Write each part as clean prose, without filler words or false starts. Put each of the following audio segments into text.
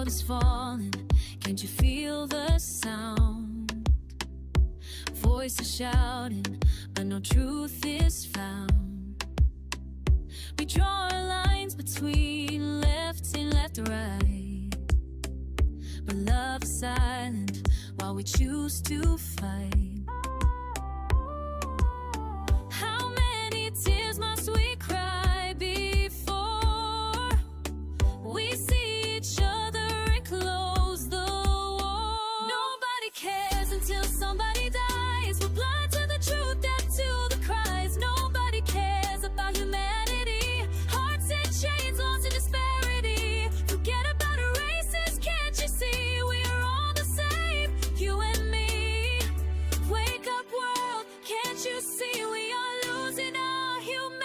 world is falling. Can't you feel the sound? Voices shouting, but no truth is found. We draw our lines between left and right, but love is silent while we choose to fight. How many tears must we cry before we see each other and close the war? Nobody cares until somebody dies. We're blind to the truth, deaf to the cries. Nobody cares about humanity. Hearts in chains, lost in disparity. Forget about races, can't you see? We are all the same, you and me. Wake up world, can't you see? We are losing our humanity.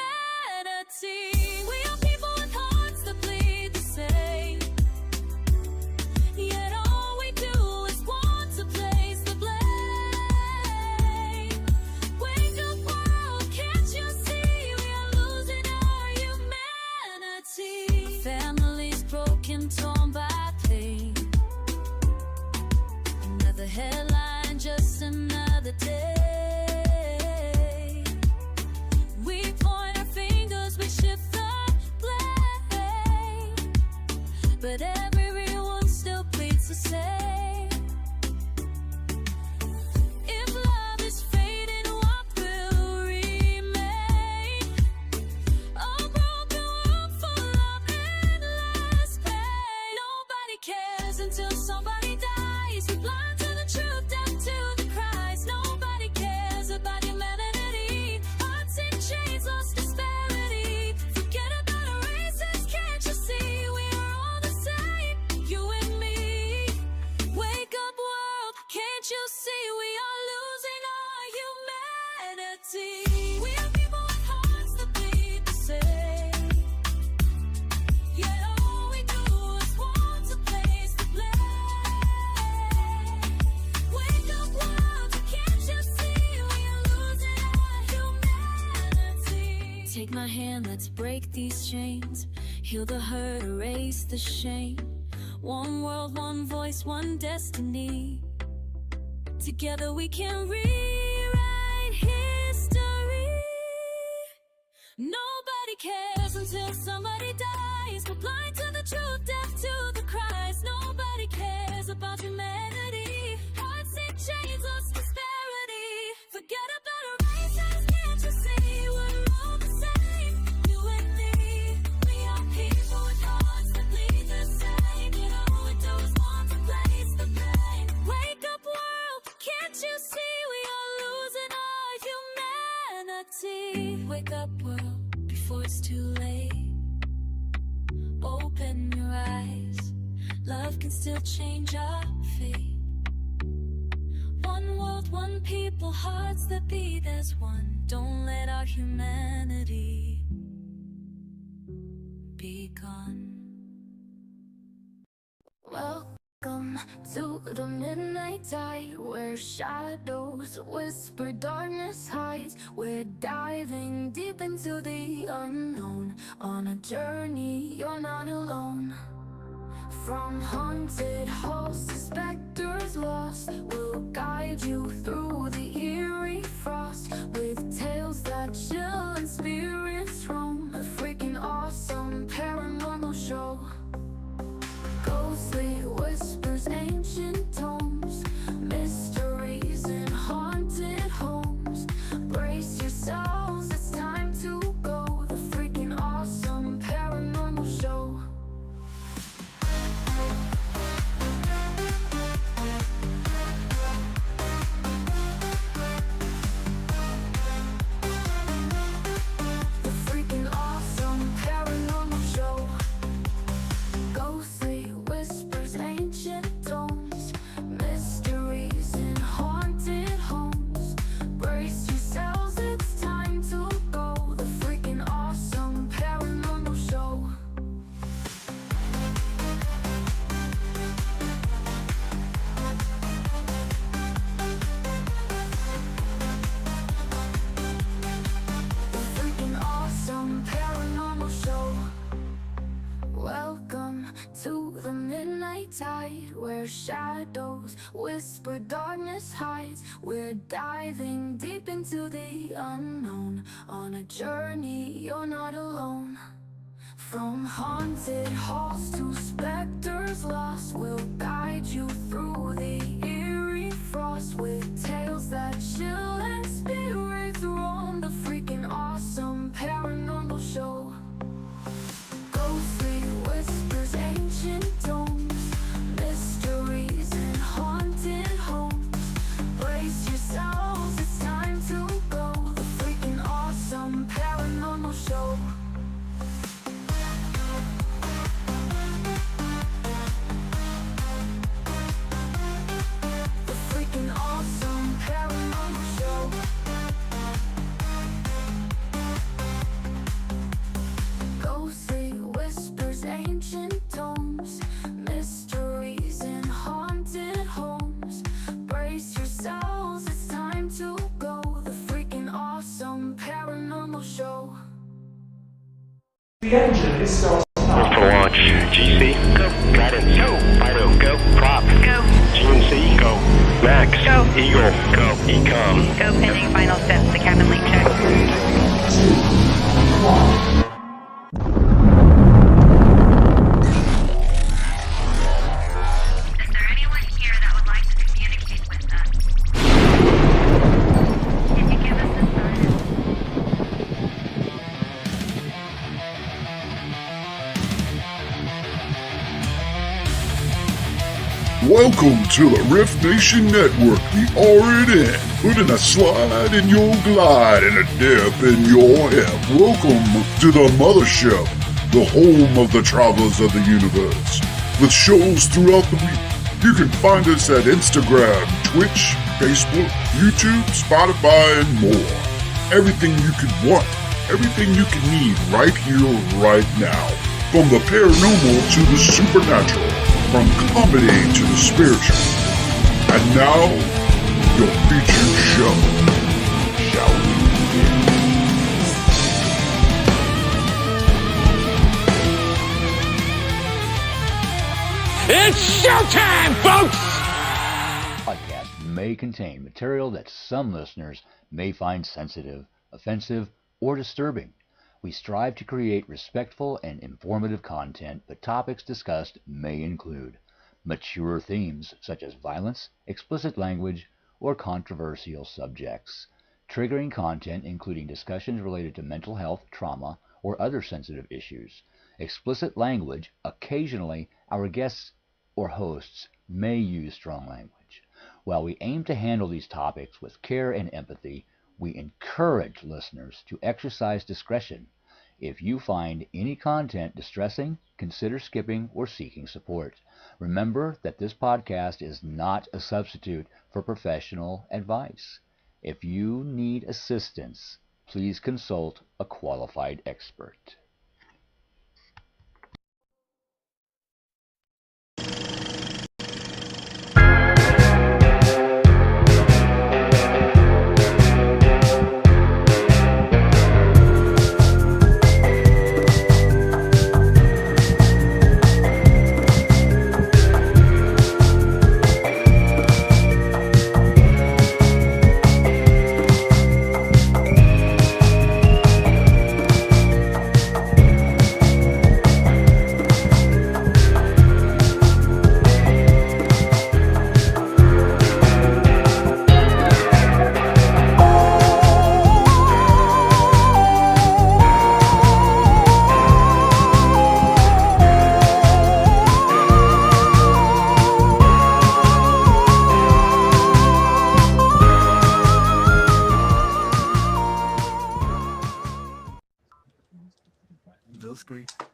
We are people with hearts that bleed the same, yet all we do is want to place the blame. Wake up world, can't you see? We are losing our humanity. Families broken, torn by pain. Another headline, just another day. We point our fingers, we shift the blame, but everyone still bleeds the same. If love is fading, what will remain? A broken world full of endless pain. Nobody cares until somebody dies. We're blind to the truth, deaf to the cries. Nobody cares about humanity. Hearts in chains, lost disparity. Forget about our races, can't you see? We are all the same, you and me. Wake up world, can't you see? We are losing our humanity. We are people with hearts that bleed the same, yet all we do is want to place the blame. Wake up world, can't you see? We are losing our humanity. Take my hand, let's break these chains. Heal the hurt, erase the shame. One world, one voice, one destiny. Together we can rewrite history. Nobody cares until somebody dies. We're blind to the truth, deaf to the cries. Nobody cares about humanity. Hearts in chains, lost disparity. Forget about our races, can't you see? We're all the same, you and me. We are people with hearts that bleed the same. Yet all we do is want to place the blame. Wake up world, can't you see? We are losing our humanity. Wake up world, before it's too late. Open your eyes, love can still change our fate. One world, one people, hearts that beat as one. Don't let our humanity be gone. Welcome to the midnight tide, where shadows whisper, darkness hides. We're diving deep into the unknown. On a journey, you're not alone. From haunted halls to specters lost, we'll guide you through the eerie frost, with tales that chill and spirits roam. A freaking awesome paranormal show. Ghostly whispers, ancient tomes, mysteries in haunted homes. Brace yourselves, it's time to go. The freaking awesome paranormal show. tight where shadows whisper, darkness hides. We're diving deep into the unknown. On a journey, you're not alone. From haunted halls to specters lost, we'll guide you through the eerie frost with tales that chill and spirits roam. The freaking awesome paranormal show. Ghostly whispers, ancient tomes, mysteries and haunted homes. Brace yourselves, it's time to go. The freaking awesome paranormal show. The freaking awesome paranormal show. Ghostly whispers, ancient tomes, mysteries in haunted homes. Brace yourselves, it's time to go. The freaking awesome paranormal show. The engine is starting up. For launch, GC, go. Guidance, go. Fido, go. Prop, go. GNC, go. Max, go. Eagle, go. Ecom, Go pending final steps to cabin link check. 2, 1. Is there anyone here that would like to communicate with us? Can you give us a sign? Welcome to the Rift Nation Network, the RNN, putting a slide in your glide and a dip in your hip. Welcome to the mothership, the home of the travelers of the universe. With shows throughout the week, you can find us at Instagram, Twitch, Facebook, YouTube, Spotify, and more. Everything you could want, everything you can need right here, right now. From the paranormal to the supernatural, from comedy to the spiritual. And now, your featured show. Shall we begin? It's showtime, folks! Podcast may contain material that some listeners may find sensitive, offensive, or disturbing. We strive to create respectful and informative content, but topics discussed may include mature themes such as violence, explicit language, or controversial subjects, triggering content including discussions related to mental health, trauma, or other sensitive issues, explicit language. Occasionally, our guests or hosts may use strong language. While we aim to handle these topics with care and empathy, we encourage listeners to exercise discretion. If you find any content distressing, consider skipping or seeking support. Remember that this podcast is not a substitute for professional advice. If you need assistance, please consult a qualified expert. The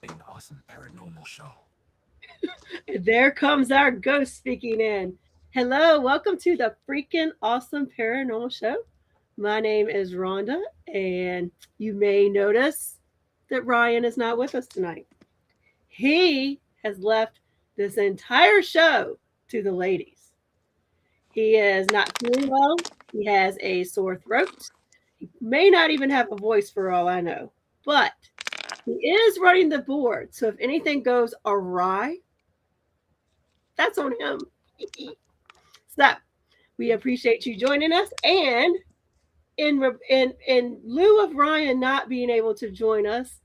Freakin Awesome Paranormal Show. There comes our ghost speaking in. Hello, welcome to the Freakin Awesome Paranormal Show. My name is Rhonda, and you may notice that Ryan is not with us tonight. He has left this entire show to the ladies. He is not feeling well. He has a sore throat. He may not even have a voice for all I know, but he is running the board. So if anything goes awry, That's on him. So we appreciate you joining us. And in lieu of Ryan not being able to join us,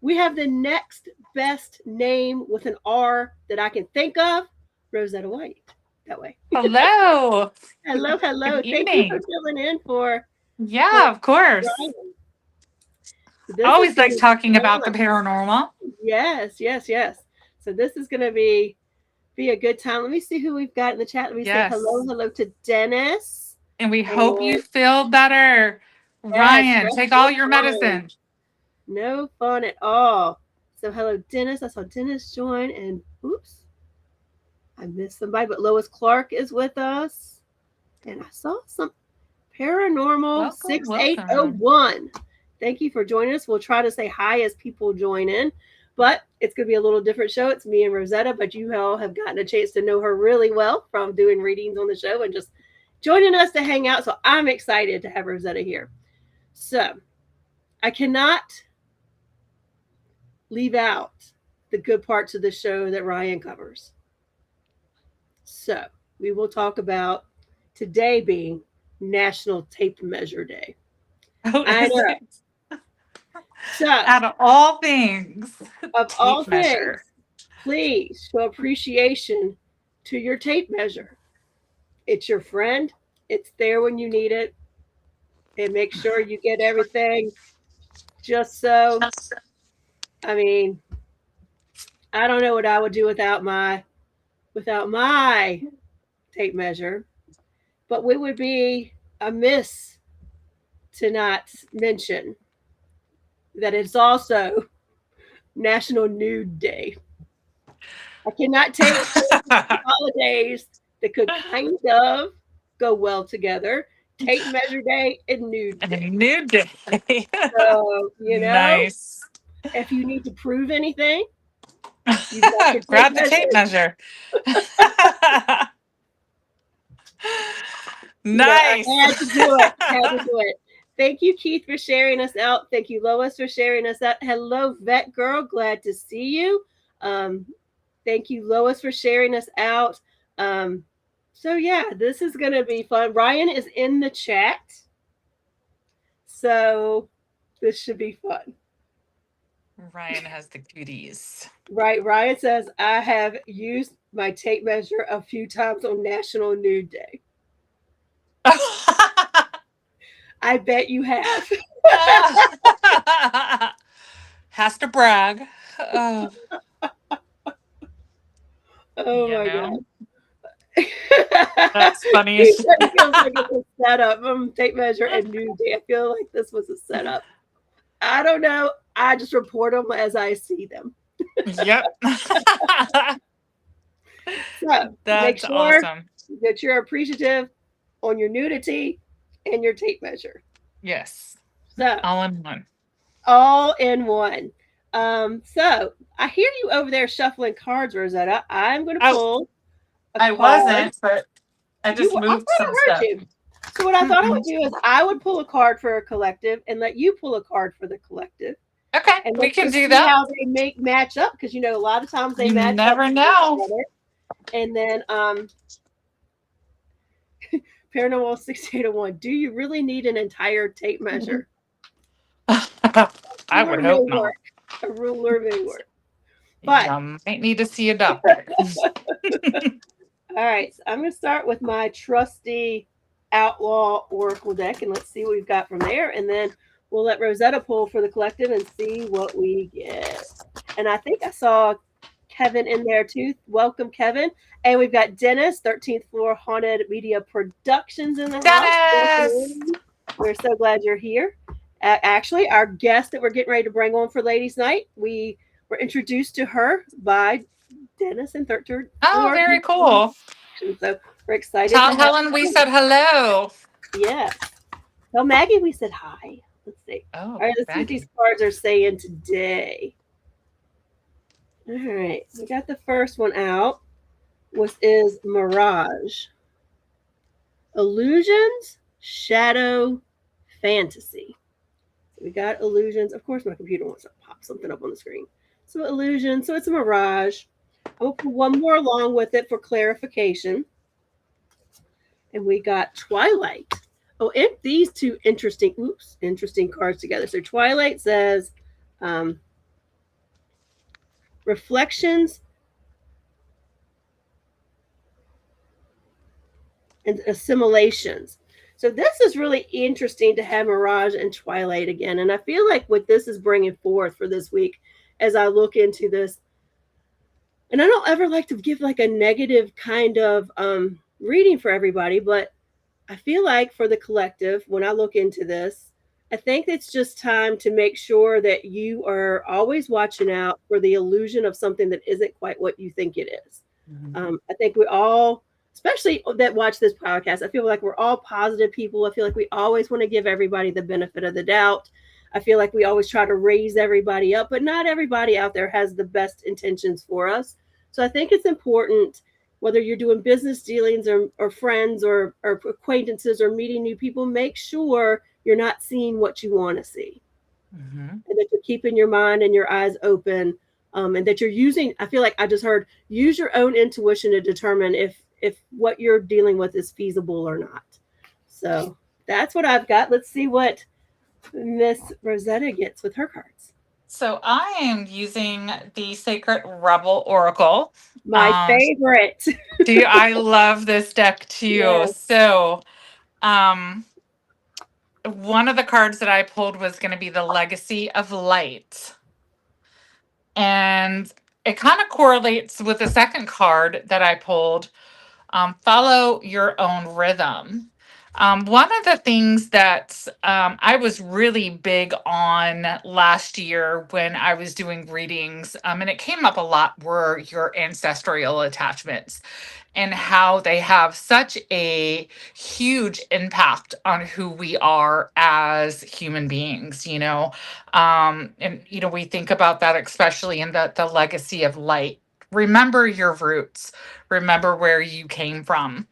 we have the next best name with an R that I can think of, Rosetta White. That way. Hello. Hello. Good Thank you for evening. filling in for Yeah, of course. Ryan. This Always is gonna like be talking about the fun. paranormal. Yes. So this is going to be a good time. Let me see who we've got in the chat. Let me say Yes. hello to Dennis. And we hope you feel better. Yes, Ryan, take all your fine. medicine. No fun at all. So hello, Dennis. I saw Dennis join, and oops, I missed somebody. But Lois Clark is with us, and I saw some paranormal 6801. Thank you for joining us. We'll try to say hi as people join in, but it's going to be a little different show. It's me and Rosetta, but you all have gotten a chance to know her really well from doing readings on the show and just joining us to hang out. So I'm excited to have Rosetta here. So I cannot leave out the good parts of the show that Ryan covers. So we will talk about today being National Tape Measure Day. Oh, I know. So out of all things, of all measure. things, please show appreciation to your tape measure. It's your friend. It's there when you need it. And make sure you get everything just so. I mean, I don't know what I would do without my tape measure, but we would be amiss to not mention that it's also National Nude Day. I cannot take holidays that could kind of go well together. Tape measure day and nude day. Nude day. So, nice. If you need to prove anything, grab the tape measure. Nice. I had to do it. Thank you, Keith, for sharing us out. Thank you, Lois, for sharing us out. Hello, Vet Girl. Glad to see you. Thank you, Lois, for sharing us out. So, yeah, this is going to be fun. Ryan is in the chat. So this should be fun. Ryan has the goodies. Right. Ryan says, I have used my tape measure a few times on National Nude Day. I bet you have. Has to brag. Oh my God. That's funny. It feels like it's a setup. Tape measure and nude day. I feel like this was a setup. I don't know. I just report them as I see them. Yep. So that's make sure awesome that you're appreciative on your nudity and your tape measure. Yes. So all in one. All in one. So I hear you over there shuffling cards, Rosetta. I'm going to pull. I wasn't, but I just moved some stuff. So what I thought I would do is I would pull a card for a collective and let you pull a card for the collective. Okay, and we can do that. How they match up, because a lot of times they match up. Never know. And then Paranormal 6801. Do you really need an entire tape measure? I would hope not. A ruler may work. But you might need to see a doctor. All right, so I'm going to start with my trusty Outlaw Oracle deck, and let's see what we've got from there. And then we'll let Rosetta pull for the collective and see what we get. And I think I saw Kevin in there too. Welcome, Kevin. And we've got Dennis, 13th Floor Haunted Media Productions in the house. We're so glad you're here. Actually, our guest that we're getting ready to bring on for Ladies' Night, we were introduced to her by Dennis and 13th. Oh, very cool. So we're excited. Tell Helen we said hello. Yes. Tell Maggie we said hi. Let's see. Oh, all right, let's see what these cards are saying today. All right, we got the first one out, which is Mirage. Illusions, Shadow, Fantasy. So we got illusions. Of course, my computer wants to pop something up on the screen. So illusion. So it's a mirage. I'll put one more along with it for clarification. And we got Twilight. Oh, and these two interesting cards together. So Twilight says reflections and assimilations. So this is really interesting to have Mirage and Twilight again. And I feel like what this is bringing forth for this week as I look into this, and I don't ever like to give like a negative kind of reading for everybody, but I feel like for the collective, when I look into this, I think it's just time to make sure that you are always watching out for the illusion of something that isn't quite what you think it is. I think we all, especially that watch this podcast, I feel like we're all positive people. I feel like we always want to give everybody the benefit of the doubt. I feel like we always try to raise everybody up, but not everybody out there has the best intentions for us. So I think it's important, whether you're doing business dealings or friends or acquaintances or meeting new people, make sure you're not seeing what you want to see. And that you're keeping your mind and your eyes open, and that you're using, I feel like I just heard, use your own intuition to determine if what you're dealing with is feasible or not. So that's what I've got. Let's see what Miss Rosetta gets with her cards. So I am using the Sacred Rebel Oracle. My favorite. I love this deck too. Yes. So one of the cards that I pulled was going to be the Legacy of Light. And it kind of correlates with the second card that I pulled, Follow Your Own Rhythm. One of the things that I was really big on last year when I was doing readings, and it came up a lot, were your ancestral attachments and how they have such a huge impact on who we are as human beings, and, we think about that, especially in the legacy of light. Remember your roots, remember where you came from.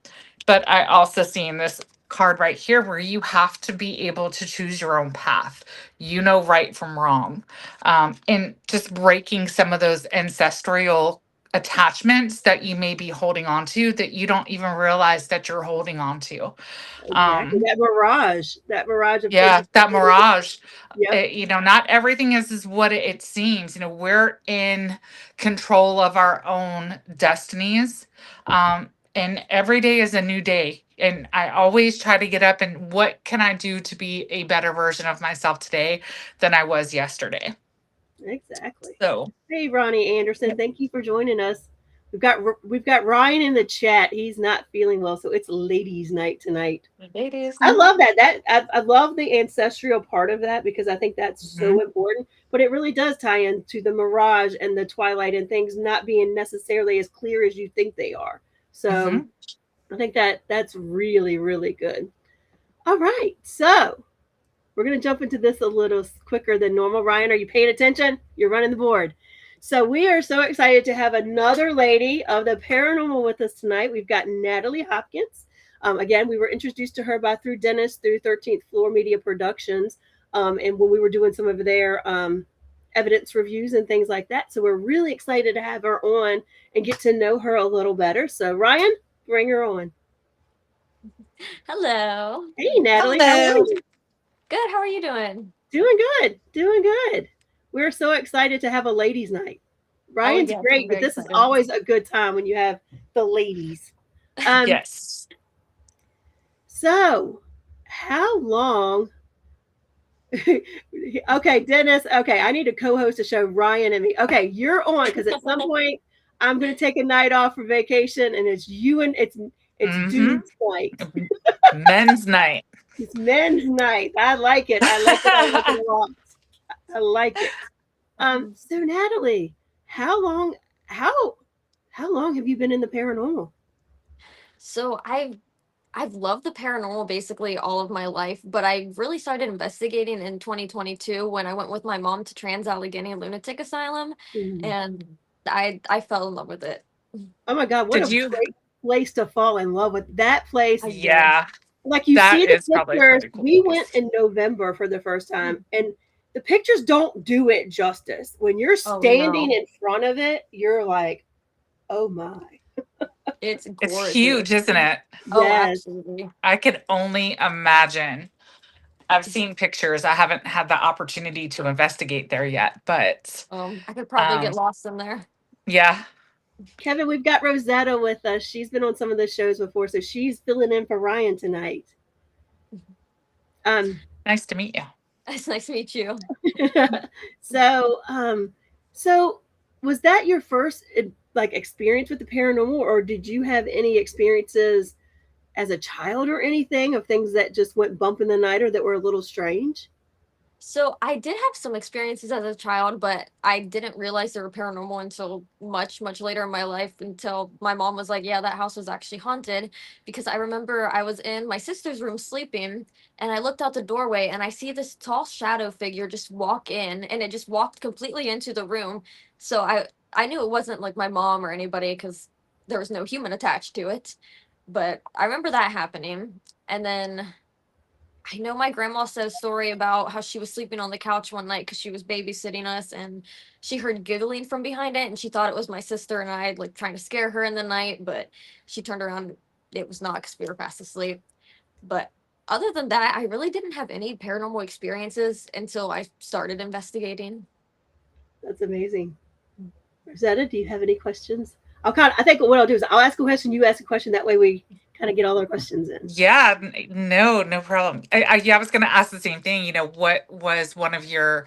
But I also seen this card right here where you have to be able to choose your own path, right from wrong, and just breaking some of those ancestral attachments that you may be holding on to that you don't even realize that you're holding on to. Exactly. That mirage of that mirage. Yep. Not everything is what it seems. We're in control of our own destinies, and every day is a new day. And I always try to get up and what can I do to be a better version of myself today than I was yesterday. Exactly. So, hey, Ronnie Anderson, thank you for joining us. We've got Ryan in the chat. He's not feeling well, so it's ladies' night tonight. Ladies' I night. love that. I love the ancestral part of that because I think that's so important. But it really does tie into the mirage and the twilight and things not being necessarily as clear as you think they are. So I think that's really, really good. All right, so we're going to jump into this a little quicker than normal. Ryan, are you paying attention? You're running the board. So we are so excited to have another lady of the paranormal with us tonight. We've got Natalie Hopkins. Again, we were introduced to her through Dennis through 13th Floor Media Productions, and when we were doing some of their evidence reviews and things like that. So we're really excited to have her on and get to know her a little better. So Ryan, bring her on. Hello. Hey, Natalie. Hello. How are you? Good. How are you doing? Doing good. We're so excited to have a ladies' night. Ryan's great, but this is always a good time when you have the ladies. Yes. So, how long? Okay, Dennis. Okay, I need to co-host a show. Ryan and me. Okay, you're on because at some point I'm going to take a night off for vacation, and it's you and it's dude's night. Men's night. It's men's night. I like it. I like it a lot. I like it. So Natalie, how long have you been in the paranormal? So I've loved the paranormal basically all of my life, but I really started investigating in 2022 when I went with my mom to Trans-Allegheny Lunatic Asylum, and I fell in love with it. Oh my God, what great place to fall in love with. That place. Yeah. Like you see the pictures. We went in November for the first time, and the pictures don't do it justice. When you're standing in front of it, you're like, Oh my. It's It's gorgeous. huge, isn't it? Oh, Yes. absolutely. I could only imagine. I've seen pictures. I haven't had the opportunity to investigate there yet, but I could probably get um, lost in there. yeah. Kevin, we've got Rosetta with us. She's been on some of the shows before, so she's filling in for Ryan tonight. Nice to meet you. It's nice to meet you. so, so was that your first like experience with the paranormal, or did you have any experiences as a child or anything of things that just went bump in the night or that were a little strange? So I did have some experiences as a child, but I didn't realize they were paranormal until much, much later in my life, until my mom was like, yeah, that house was actually haunted. Because I remember I was in my sister's room sleeping, and I looked out the doorway and I see this tall shadow figure just walk in, and it just walked completely into the room. So I knew it wasn't like my mom or anybody because there was no human attached to it. But I remember that happening. And then I know my grandma said a story about how she was sleeping on the couch one night because she was babysitting us, and she heard giggling from behind it, and she thought it was my sister and I, like, trying to scare her in the night, but she turned around, it was not because we were fast asleep. But other than that, I really didn't have any paranormal experiences until I started investigating. That's amazing. Rosetta, do you have any questions? I think what I'll do is I'll ask a question, you ask a question. That way we kind of get all our questions in. Yeah, no problem. I was going to ask the same thing. What was one of your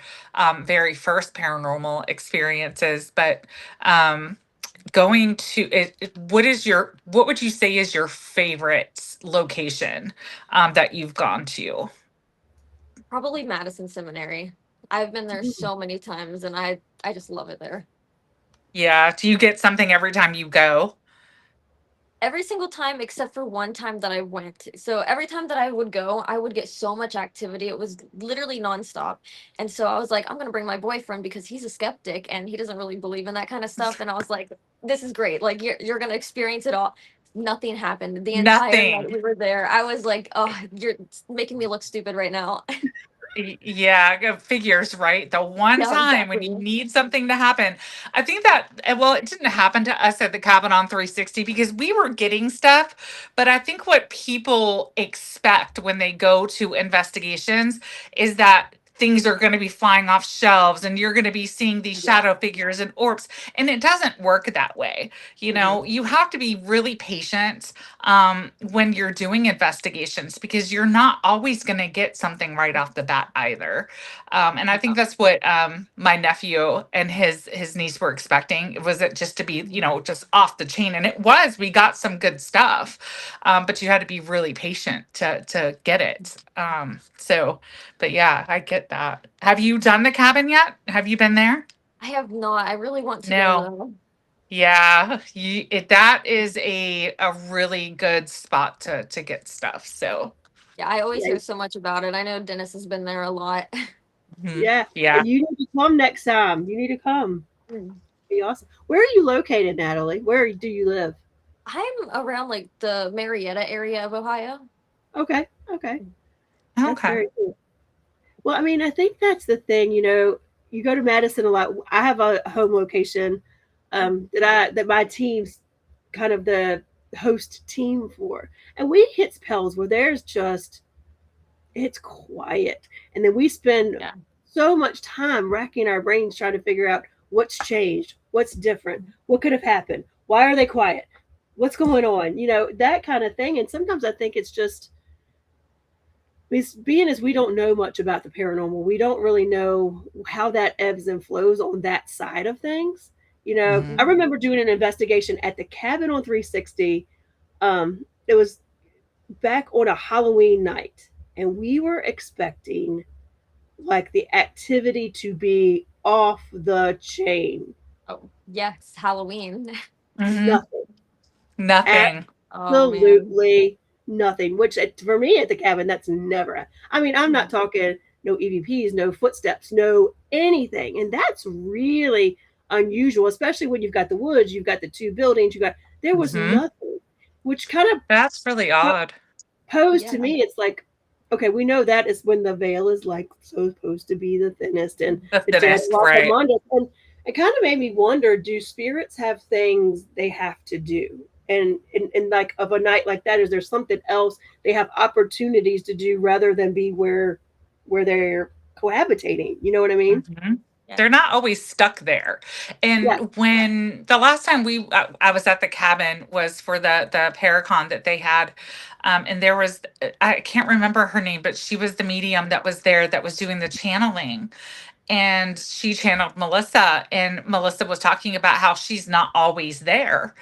very first paranormal experiences? But going to it, what would you say is your favorite location that you've gone to? Probably Madison Seminary. I've been there so many times, and I just love it there. Yeah. Do you get something every time you go? Every single time except for one time that I went. So every time that I would go, I would get so much activity. It was literally nonstop. And so I was like, I'm going to bring my boyfriend because he's a skeptic and he doesn't really believe in that kind of stuff. And I was like, this is great. Like, you're going to experience it all. Nothing happened. The entire night Nothing. we were there, I was like, oh, you're making me look stupid right now. Yeah, figures, right? The one Yeah, time when you exactly. need something to happen. I think that, well, it didn't happen to us at the cabin on 360 because we were getting stuff. But I think what people expect when they go to investigations is that things are going to be flying off shelves and you're going to be seeing these Yeah. shadow figures and orbs. And it doesn't work that way. You have to be really patient when you're doing investigations because you're not always going to get something right off the bat either. And I think that's what my nephew and his niece were expecting. Was it just to be, just off the chain? And it was. We got some good stuff, but you had to be really patient to get it. But yeah, I get that. Have you done the cabin yet? Have you been there? I have not. I really want to go, No. though. Yeah, that is a really good spot to get stuff. So, Yeah, I always Yeah. hear so much about it. I know Dennis has been there a lot. Yeah. yeah. And you need to come next time. You need to come. Be awesome. Where are you located, Natalie? Where do you live? I'm around like the Marietta area of Ohio. Okay. That's Okay. very cool. Well, I mean, I think that's the thing. You go to Madison a lot. I have a home location that my team's kind of the host team for, and we hit spells where it's quiet, and then we spend so much time racking our brains trying to figure out what's changed, what's different, what could have happened, why are they quiet, what's going on, that kind of thing. And sometimes I think it's just being as we don't know much about the paranormal, we don't really know how that ebbs and flows on that side of things. I remember doing an investigation at the cabin on 360. It was back on a Halloween night, and we were expecting like the activity to be off the chain. Oh, yes, Halloween. Nothing. Nothing. Absolutely nothing. Which for me at the cabin, that's never. I mean, I'm not talking no EVPs, no footsteps, no anything, and that's really unusual, especially when you've got the woods, you've got the two buildings, there was nothing, which kind of that's really odd. Posed to me, it's like, okay, we know that is when the veil is like supposed to be the thinnest and The dead thinnest, walk right. among us. it kind of made me wonder, do spirits have things they have to do? And like of a night like that, is there something else they have opportunities to do rather than be where they're cohabitating? You know what I mean? Mhm. Yeah. They're not always stuck there. Yeah. And when the last time I was at the cabin was for the Paracon that they had, and there was I can't remember her name, but she was the medium that was there that was doing the channeling, and she channeled Melissa, and Melissa was talking about how she's not always there.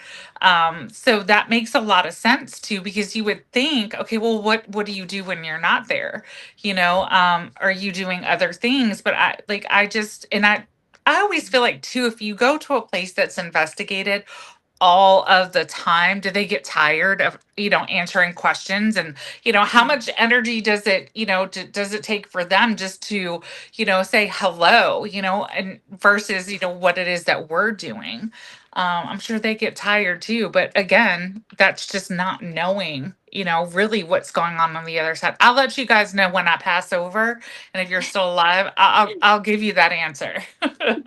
So that makes a lot of sense too, because you would think, okay, well, what do you do when you're not there? Are you doing other things? But I always feel like too, if you go to a place that's investigated all of the time, do they get tired of answering questions? And how much energy does it does it take for them just to say hello, and versus what it is that we're doing? I'm sure they get tired too, but again, that's just not knowing really what's going on the other side. I'll let you guys know when I pass over, and if you're still alive, I'll give you that answer.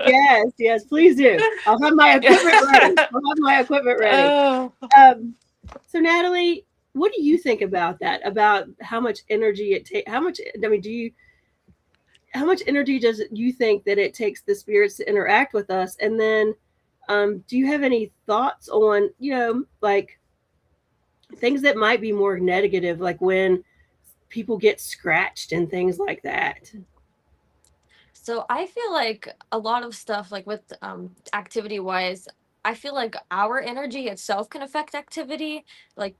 Yes, yes, please do. I'll have my equipment ready. I'll have my equipment ready. Oh. So Natalie, what do you think about that? About how much energy it takes? How much? I mean, how much energy does you think that it takes the spirits to interact with us? And then, do you have any thoughts on like things that might be more negative, like when people get scratched and things like that? So I feel like a lot of stuff, like with activity wise, I feel like our energy itself can affect activity. Like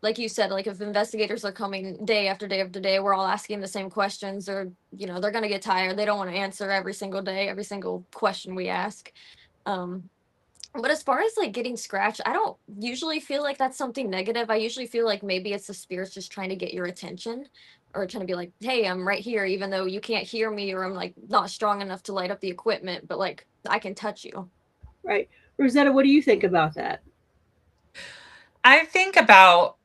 like you said, like if investigators are coming day after day after day, we're all asking the same questions, or they're gonna get tired. They don't want to answer every single day, every single question we ask. Um, but as far as like getting scratched, I don't usually feel like that's something negative. I usually feel like maybe it's the spirits just trying to get your attention, or trying to be like, hey, I'm right here, even though you can't hear me, or I'm like not strong enough to light up the equipment, but like I can touch you. Right, Rosetta, what do you think about that? I think about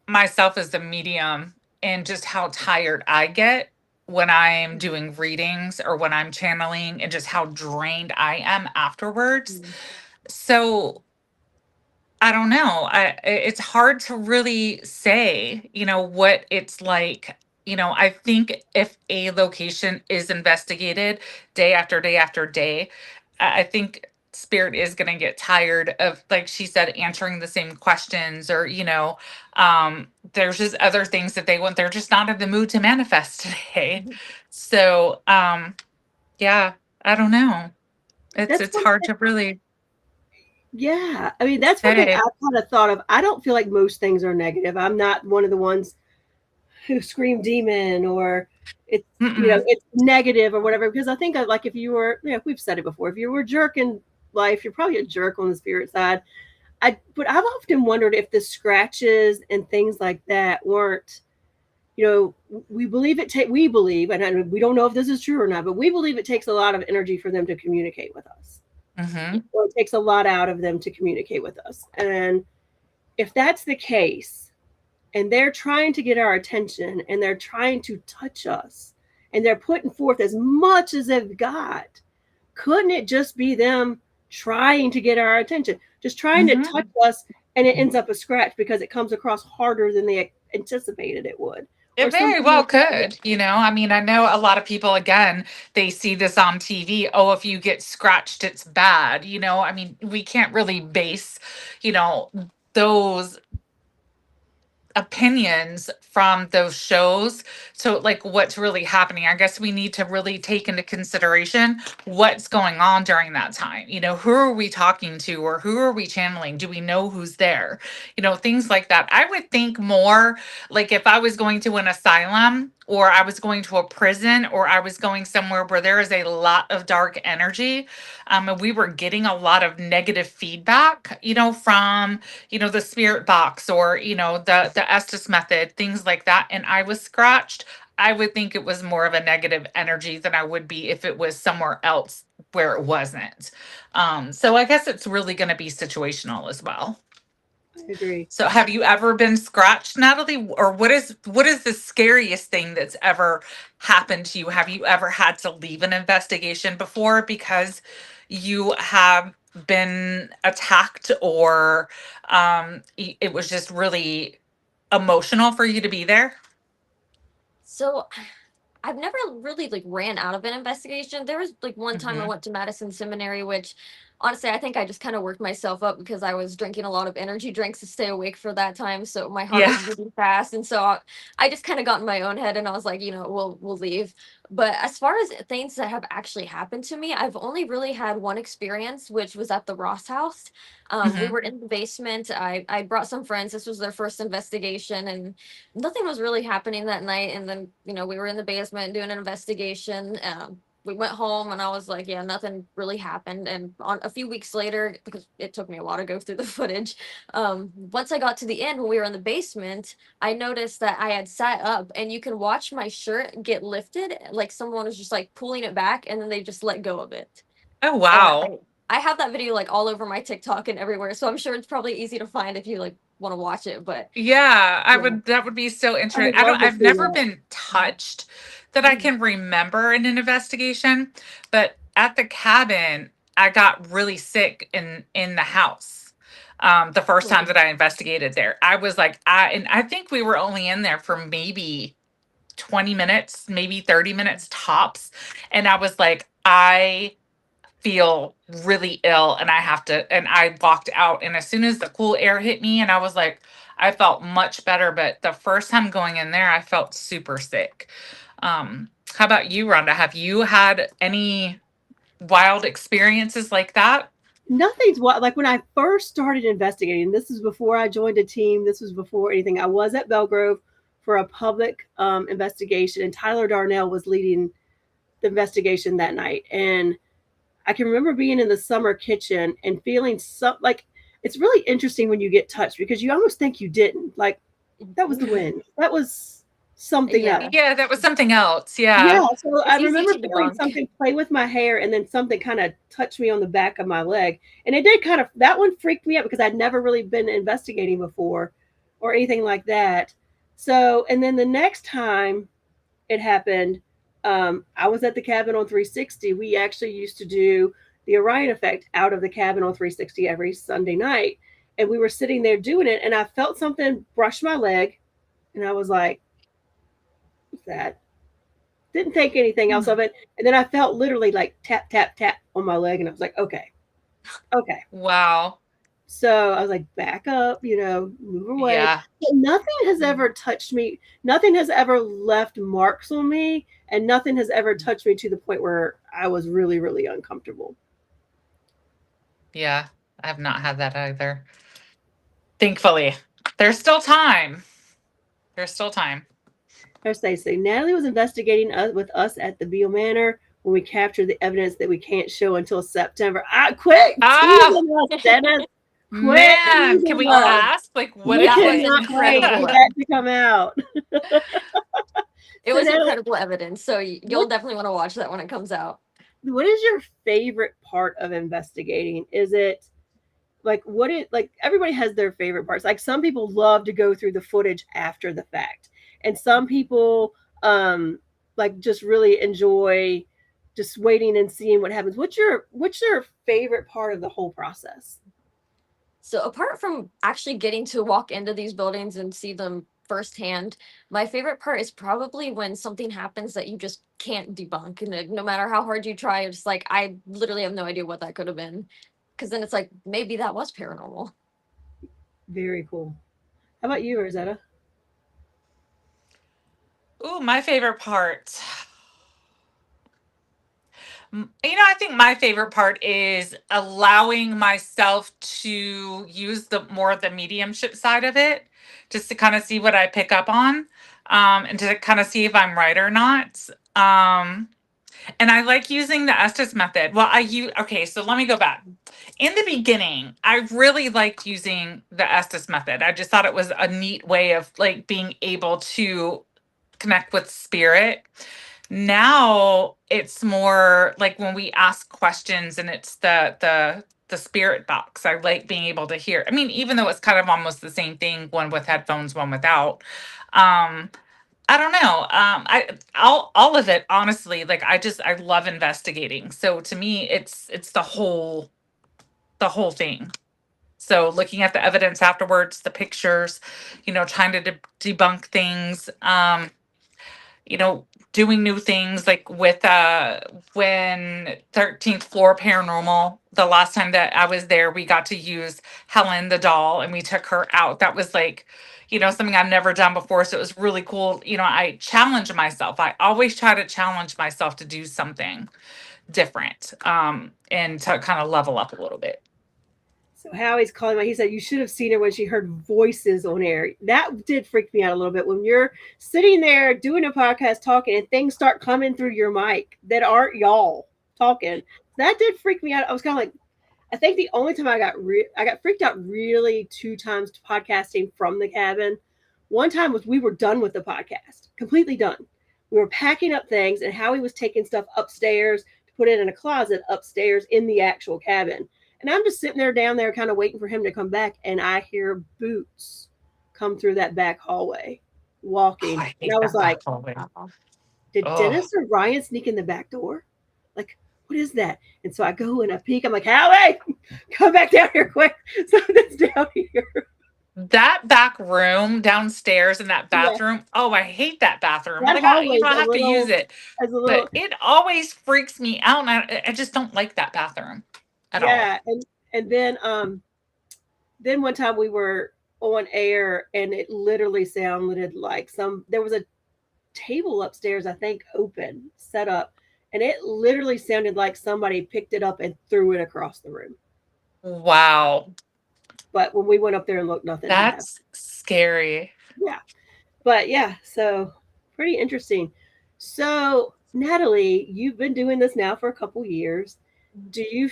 myself as the medium and just how tired I get when I'm doing readings or when I'm channeling, and just how drained I am afterwards. So I don't know. It's hard to really say, what it's like. I think if a location is investigated day after day after day, I think spirit is going to get tired of, like she said, answering the same questions, or there's just other things that they want. They're just not in the mood to manifest today. So, yeah, I don't know. It's That's it's one hard thing. to really Yeah, I mean, that's one thing say. I kind of thought of. I don't feel like most things are negative. I'm not one of the ones who scream demon, or it's Mm-mm. it's negative or whatever, because I think like if you were, we've said it before, if you were a jerk in life, you're probably a jerk on the spirit side. But I've often wondered if the scratches and things like that weren't, we believe we believe, and we don't know if this is true or not, but we believe it takes a lot of energy for them to communicate with us. Mm-hmm. Or it takes a lot out of them to communicate with us. And if that's the case, and they're trying to get our attention, and they're trying to touch us, and they're putting forth as much as they've got, couldn't it just be them trying to get our attention, just trying to Mm-hmm. touch us, and it ends up a scratch because it comes across harder than they anticipated it would, or It very something? well could, I mean, I know a lot of people, again, they see this on TV. Oh, if you get scratched, it's bad. I mean, we can't really base, those opinions from those shows. So, like, what's really happening? I guess we need to really take into consideration what's going on during that time. Who are we talking to, or who are we channeling? Do we know who's there? Things like that. I would think more like if I was going to an asylum, or I was going to a prison, or I was going somewhere where there is a lot of dark energy, and we were getting a lot of negative feedback, from the spirit box, or the Estes method, things like that, and I was scratched, I would think it was more of a negative energy than I would be if it was somewhere else where it wasn't. So I guess it's really going to be situational as well. I agree. So have you ever been scratched, Natalie? Or what is the scariest thing that's ever happened to you? Have you ever had to leave an investigation before because you have been attacked, or it was just really emotional for you to be there? So I've never really like ran out of an investigation. There was like one time I Hmm. went to Madison Seminary, which honestly I think I just kind of worked myself up because I was drinking a lot of energy drinks to stay awake for that time. So my heart Yeah. was beating fast, and so I just kind of got in my own head, and I was like, we'll leave. But as far as things that have actually happened to me, I've only really had one experience, which was at the Ross house. We Hmm. were in the basement. I brought some friends. This was their first investigation, and nothing was really happening that night. And then, we were in the basement doing an investigation. We went home, and I was like, yeah, nothing really happened. And on a few weeks later, because it took me a while to go through the footage, once I got to the end when we were in the basement, I noticed that I had sat up, and you can watch my shirt get lifted, like someone was just like pulling it back, and then they just let go of it. Oh, And wow. I have that video like all over my TikTok and everywhere, so I'm sure it's probably easy to find if you like want to watch it. But Yeah, I yeah. would that would be so I interesting. would love to I've see never that. been touched that I can remember in an investigation, but at the cabin, I got really sick in the house. The first time that I investigated there. I was like, I think we were only in there for maybe 20 minutes, maybe 30 minutes tops. And I was like, I feel really ill and I walked out, and as soon as the cool air hit me, and I was like, I felt much better. But the first time going in there, I felt super sick. How about you, Rhonda? Have you had any wild experiences like that? Nothing's what like when I first started investigating. This is before I joined a team. This was before anything. I was at Belgrove for a public investigation, and Tyler Darnell was leading the investigation that night. And I can remember being in the summer kitchen and feeling some like it's really interesting when you get touched because you almost think you didn't. Like that was the wind. That was something Yeah. else. Yeah, that was something else. Yeah, Yeah. so I It's easy remember to feeling debunk. something play with my hair, and then something kind of touched me on the back of my leg. And it did kind of, that one freaked me out because I'd never really been investigating before or anything like that. So, and then the next time it happened, I was at the cabin on 360. We actually used to do the Orion effect out of the cabin on 360 every Sunday night. And we were sitting there doing it, and I felt something brush my leg, and I was like, what's that? Didn't think anything else of it. And then I felt literally like tap, tap, tap on my leg. And I was like, okay, okay. Wow. So I was like, back up, move away. Yeah. But nothing has ever touched me. Nothing has ever left marks on me. And nothing has ever touched me to the point where I was really, really uncomfortable. Yeah. I have not had that either. Thankfully. There's still time. There's still time. As they say, Natalie was investigating with us at the Beale Manor when we captured the evidence that we can't show until September. Quit Ah, teasing us, Dennis. Quit man, can teasing we us. ask? Like, what We is That was it? cannot wait for incredible. that to come out. It So was Natalie, incredible evidence. So you'll what definitely want to watch that when it comes out. what is your favorite part of investigating? Is it like everybody has their favorite parts. Like some people love to go through the footage after the fact, and some people like just really enjoy just waiting and seeing what happens. What's your favorite part of the whole process? So apart from actually getting to walk into these buildings and see them firsthand, my favorite part is probably when something happens that you just can't debunk. And no matter how hard you try, it's like, I literally have no idea what that could have been. Because then it's like, maybe that was paranormal. Very cool. How about you, Rosetta? Ooh, my favorite part. I think my favorite part is allowing myself to use the more of the mediumship side of it, just to kind of see what I pick up on, and to kind of see if I'm right or not. And I like using the Estes method. Well, okay, so let me go back. In the beginning, I really liked using the Estes method. I just thought it was a neat way of like being able to connect with spirit. Now it's more like when we ask questions and it's the spirit box. I like being able to hear. I mean, even though it's kind of almost the same thing, one with headphones, one without. Um, I don't know. All of it, honestly. Like I love investigating. So to me, it's the whole thing. So looking at the evidence afterwards, the pictures, trying to debunk things. You know, doing new things like with when 13th Floor Paranormal, the last time that I was there, we got to use Helen the doll and we took her out. That was like, something I've never done before. So it was really cool. I challenge myself. I always try to challenge myself to do something different, and to kind of level up a little bit. So Howie's calling me. He said you should have seen her when she heard voices on air. That did freak me out a little bit. When you're sitting there doing a podcast talking and things start coming through your mic that aren't y'all talking, that did freak me out. I was kind of like, I think the only time I got freaked out really two times podcasting from the cabin. One time was we were done with the podcast, completely done. We were packing up things, and Howie was taking stuff upstairs to put it in a closet upstairs in the actual cabin. And I'm just sitting there down there, kind of waiting for him to come back, and I hear boots come through that back hallway, walking. I And hate I was that like, back hallway. did Oh, Dennis or Ryan sneak in the back door? Like, what is that? And so I go and I peek. I'm like, Howie, come back down here quick. Something's down here. that back room downstairs in that Yeah, bathroom. Oh, I hate that bathroom. that Like I hallway's have to use it, as a but little, it always freaks me out. And I just don't like that bathroom at all. yeah. And then one time we were on air and it literally sounded like there was a table upstairs, I think, open, set up, and it literally sounded like somebody picked it up and threw it across the room. Wow, But when we went up there and looked, nothing had happened. that's scary. Yeah. But yeah, so pretty interesting. So, Natalie, you've been doing this now for a couple years. Do you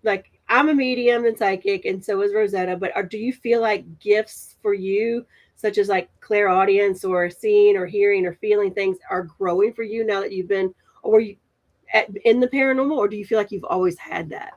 like I'm a medium and psychic, and so is Rosetta, but do you feel like gifts for you, such as like clairaudience or seeing or hearing or feeling things, are growing for you now that you've been, or were you in the paranormal, or do you feel like you've always had that?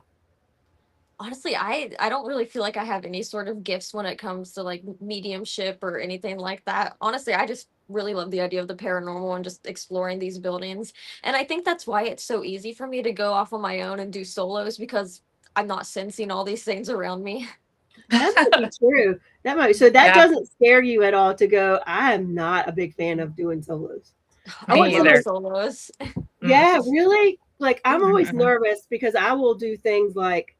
Honestly, I don't really feel like I have any sort of gifts when it comes to like mediumship or anything like that. Honestly, I just really love the idea of the paranormal and just exploring these buildings. And I think that's why it's so easy for me to go off on my own and do solos, because I'm not sensing all these things around me. That might be true. That might so that Yeah, doesn't scare you at all to go, I am not a big fan of doing solos. I I want me love either. someone. solos. Yeah, really? Like I'm always Mhm. nervous because I will do things like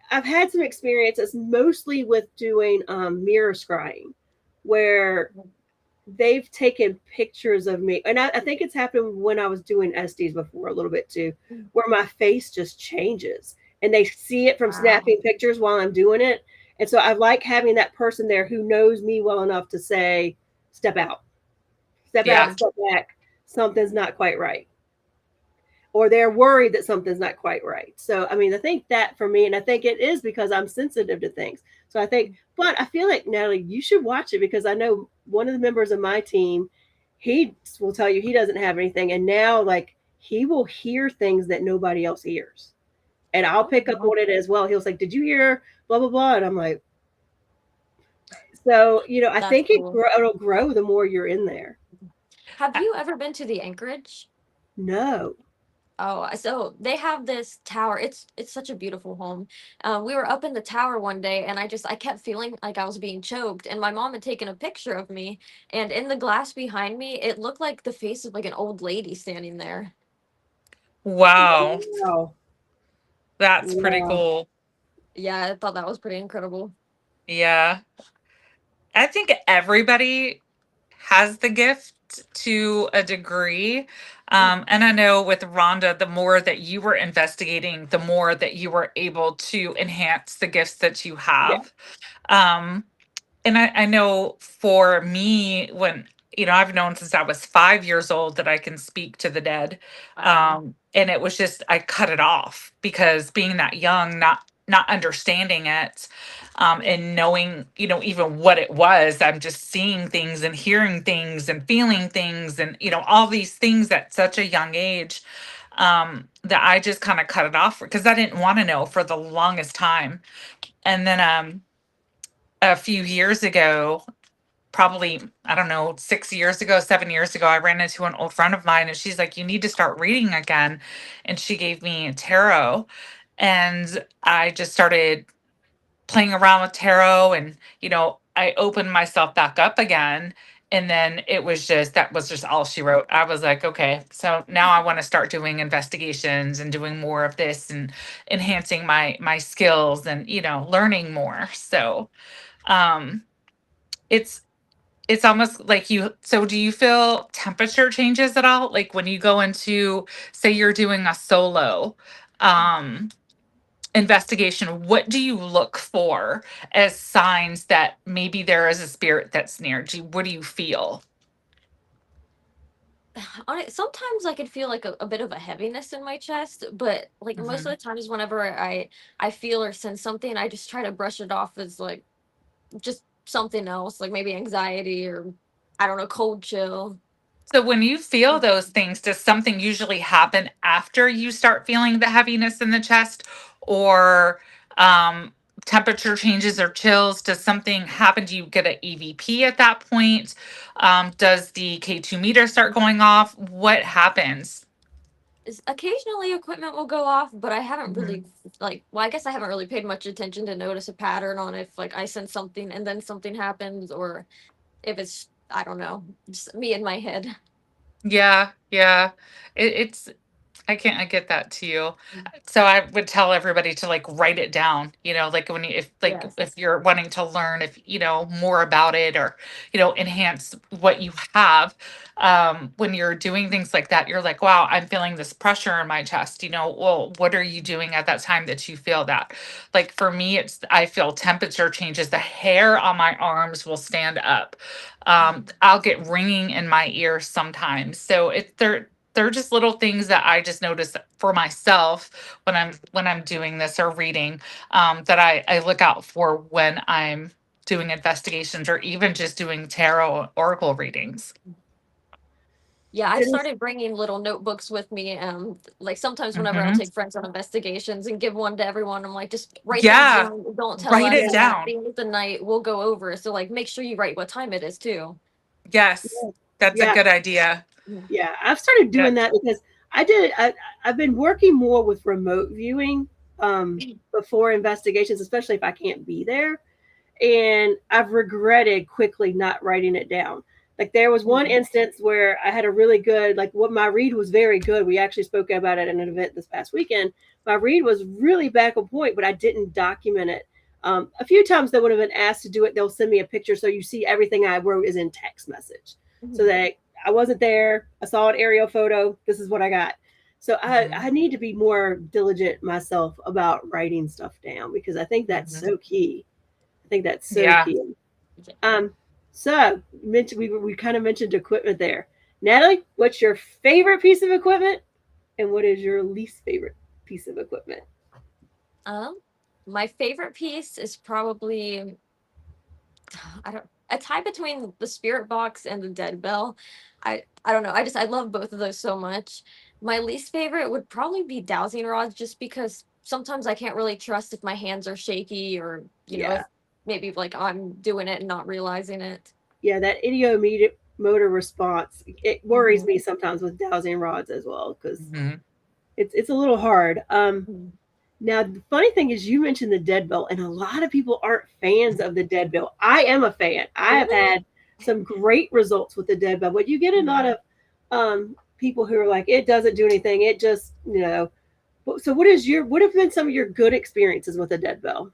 I've had some experiences mostly with doing mirror scrying where they've taken pictures of me. And I think it's happened when I was doing SDs before a little bit too, where my face just changes and they see it from Wow. snapping pictures while I'm doing it. And so I like having that person there who knows me well enough to say, step out, Yeah, step back. Something's not quite right, or they're worried that something's not quite right. So, I mean, I think that for me, and I think it is because I'm sensitive to things. So I think, but I feel like, Natalie, you should watch it because I know one of the members of my team, he will tell you he doesn't have anything. And now, like, he will hear things that nobody else hears. And I'll Oh, pick up wow. on it as well. He'll say, did you hear blah, blah, blah? And I'm like, so, I That's think cool. it'll grow the more you're in there. Have you ever been to the Anchorage? No. Oh, so they have this tower. It's such a beautiful home. We were up in the tower one day, and I kept feeling like I was being choked. And my mom had taken a picture of me, and in the glass behind me, it looked like the face of like an old lady standing there. wow, Wow. that's pretty Wow. cool. Yeah, I thought that was pretty incredible. Yeah, I think everybody has the gift to a degree. And I know with Rhonda, the more that you were investigating, the more that you were able to enhance the gifts that you Yeah. have. Um, and I know for me, when I've known since I was 5 years old that I can speak to the dead. Wow. And it was just I cut it off because being that young, not understanding it, and knowing, even what it was, I'm just seeing things and hearing things and feeling things and all these things at such a young age, that I just kind of cut it off because I didn't want to know for the longest time. And then a few years ago, probably, I don't know, 6 years ago, 7 years ago, I ran into an old friend of mine and she's like, you need to start reading again. And she gave me tarot. And I just started playing around with tarot and, I opened myself back up again. And then that was just all she wrote. I was like, okay, so now I want to start doing investigations and doing more of this and enhancing my skills and, learning more. So, um, it's it's almost like so do you feel temperature changes at all? Like when you go into, say you're doing a solo um investigation, what do you look for as signs that maybe there is a spirit that's near? What do you feel? Sometimes I could feel like a bit of a heaviness in my chest, but like most of Mhm. the times whenever I feel or sense something, I just try to brush it off as like just something else, like maybe anxiety or I don't know, cold chill. So when you feel those things, does something usually happen after you start feeling the heaviness in the chest or um, temperature changes or chills? Does something happen? Do you get an EVP at that point? Does the K2 meter start going off? What happens? Occasionally equipment will go off, but I haven't Mhm. really like well, I guess I haven't really paid much attention to notice a pattern on if like I sense something and then something happens or if it's I don't know, just me in my head. Yeah, yeah. It's I get that too. So I would tell everybody to like write it down, like when you if Yes. you're wanting to learn if more about it or enhance what you have. When you're doing things like that, you're like, wow, I'm feeling this pressure in my chest. Well, what are you doing at that time that you feel that? Like for me, I feel temperature changes. The hair on my arms will stand up. I'll get ringing in my ears sometimes. So they're just little things that I just notice for myself when I'm doing this or reading, that I look out for when I'm doing investigations or even just doing tarot oracle readings. Yeah, I've It is. started bringing little notebooks with me. Like sometimes whenever I'll Hmm. take friends on investigations and give one to everyone, I'm like, just write things Yeah, down. Don't tell write us. it And at down. the end of the night, we'll go over. So like, make sure you write what time it is too. Yes, that's a Yeah, good idea. Mm. yeah. I've started Yeah. doing that because I've been working more with remote viewing before investigations, especially if I can't be there. And I've regretted quickly not writing it down. Like there was one Mhm. instance where I had a really good, like what my read was very good. We actually spoke about it at an event this past weekend. My read was really back on point, but I didn't document it. A few times they would have been asked to do it. They'll send me a picture so you see everything I wrote is in text message, so Mhm. that I wasn't there. I saw an aerial photo. This is what I got. So I Mhm. need to be more diligent myself about writing stuff down because I think that's Mhm. so key. I think that's so Yeah. key. Um, so we kind of mentioned equipment there. Natalie, what's your favorite piece of equipment, and what is your least favorite piece of equipment? Um, my favorite piece is probably I don't a tie between the spirit box and the dead bell. I don't know. I love both of those so much. My least favorite would probably be dowsing rods just because sometimes I can't really trust if my hands are shaky or, Yeah, if maybe like I'm doing it and not realizing it. yeah, that idiomotor response, it worries Mhm. me sometimes with dowsing rods as well because Mhm. it's a little hard. Mhm. Now the funny thing is, you mentioned the dead bell, and a lot of people aren't fans of the dead bell. I am a fan. I have Really? had some great results with the dead bell, but you get a lot Mhm. of people who are like, it doesn't do anything. It just, So what have been some of your good experiences with a dead bell?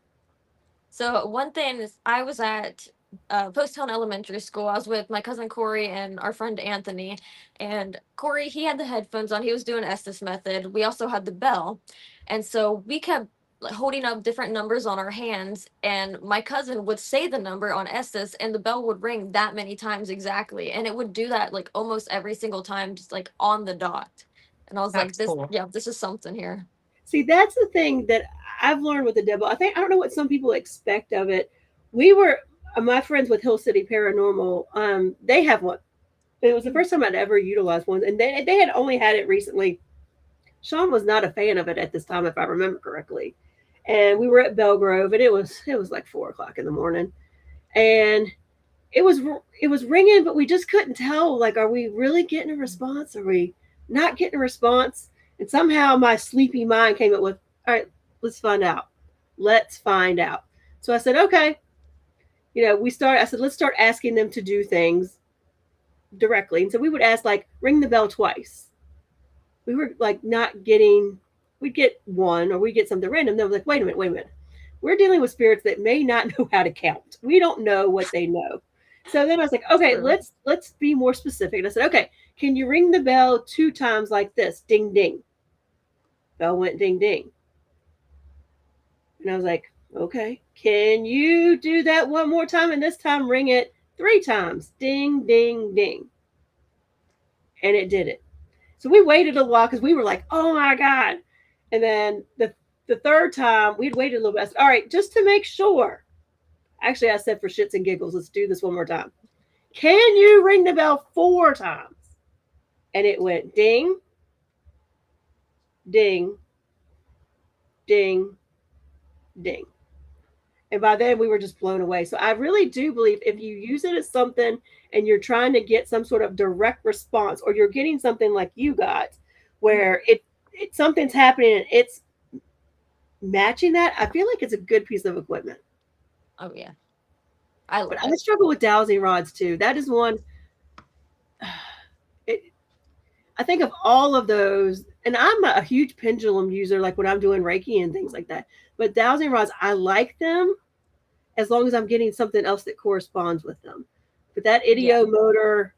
So one thing is, I was at Post Town Elementary School. I was with my cousin Corey and our friend Anthony. And Corey, he had the headphones on. He was doing Estes method. We also had the bell, and so we kept like, holding up different numbers on our hands. And my cousin would say the number on Estes, and the bell would ring that many times exactly. And it would do that like almost every single time, just like on the dot. And I was like, That's this, cool. yeah, this is something here. See, that's the thing that I've learned with the dead bell. I don't know what some people expect of it. We were My friends with Hill City Paranormal. They have one. It was the first time I'd ever utilized one, and they had only had it recently. Sean was not a fan of it at this time, if I remember correctly. And we were at Belgrove, and it was like 4 o'clock in the morning, and it was ringing, but we just couldn't tell. Like, are we really getting a response? Are we not getting a response? And somehow my sleepy mind came up with, all right, let's find out. Let's find out. So I said, okay. I said, let's start asking them to do things directly. And so we would ask, like, ring the bell twice. We were like not getting, we'd get one or we'd get something random. They were like, wait a minute. We're dealing with spirits that may not know how to count. We don't know what they know. So then I was like, okay, let's be more specific. And I said, okay, can you ring the bell 2 times like this? Ding, ding. Bell went ding, ding. And I was like, okay, can you do that one more time? And this time ring it 3 times. Ding, ding, ding. And it did it. So we waited a while because we were like, oh my God. And then the 3rd time, we'd waited a little bit. I said, all right, just to make sure. Actually, I said for shits and giggles, let's do this one more time. Can you ring the bell 4 times? And it went ding, ding, ding, ding. And by then we were just blown away. So I really do believe if you use it as something and you're trying to get some sort of direct response, or you're getting something like you got where it something's happening and it's matching that, I feel like it's a good piece of equipment. Oh yeah. I struggle with dowsing rods too. That is one. I think of all of those, and I'm a huge pendulum user, like when I'm doing Reiki and things like that. But dowsing rods, I like them as long as I'm getting something else that corresponds with them. But that idiomotor,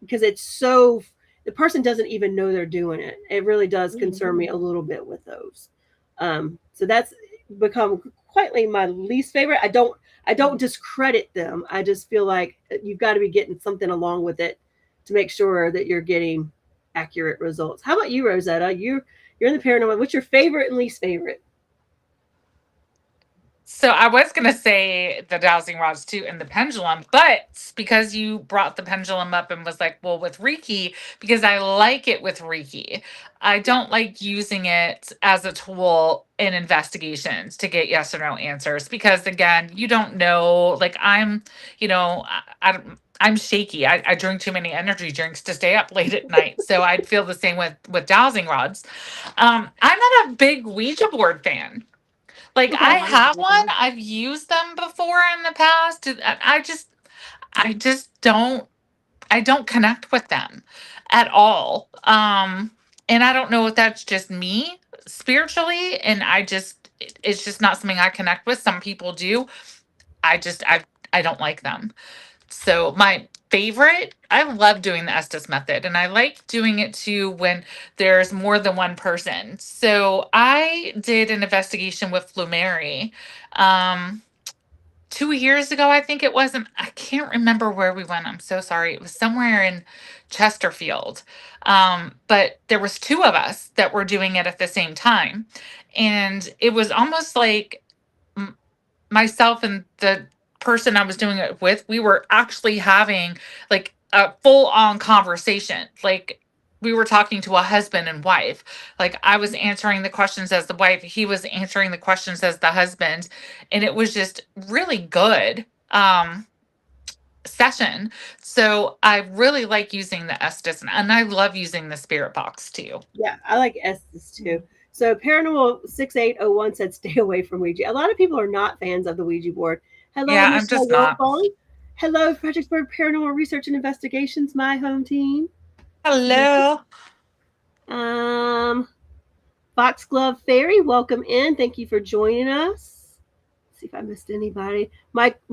because it's so, the person doesn't even know they're doing it. It really does concern me a little bit with those. So that's become quietly my least favorite. I don't discredit them. I just feel like you've got to be getting something along with it to make sure that you're getting accurate results. How about you, Rosetta? You're in the paranormal. What's your favorite and least favorite? So I was going to say the dowsing rods too and the pendulum, but because you brought the pendulum up and was like, well, with Reiki, because I like it with Reiki, I don't like using it as a tool in investigations to get yes or no answers, because again, you don't know, like I'm shaky. I drink too many energy drinks to stay up late at night. So I'd feel the same with dowsing rods. I'm not a big Ouija board fan. Like I have one. I've used them before in the past. I just don't connect with them at all. And I don't know if that's just me spiritually, and it's just not something I connect with. Some people do. I don't like them. So my favorite, I love doing the Estes method, and I like doing it too when there's more than one person. So I did an investigation with Flumeri 2 years ago, I think it was. And I can't remember where we went. I'm so sorry. It was somewhere in Chesterfield. But there was 2 of us that were doing it at the same time. And it was almost like myself and the person I was doing it with, we were actually having like a full on conversation. Like we were talking to a husband and wife. Like I was answering the questions as the wife, he was answering the questions as the husband. And it was just really good session. So I really like using the Estes, and I love using the spirit box too. Yeah, I like Estes too. So Paranormal 6801 said stay away from Ouija. A lot of people are not fans of the Ouija board. Hello, Yeah, I'm just not. Hello, Fredericksburg Paranormal Research and Investigations, my home team. Hello. Foxglove Fairy, welcome in. Thank you for joining us. Let's see if I missed anybody. Mike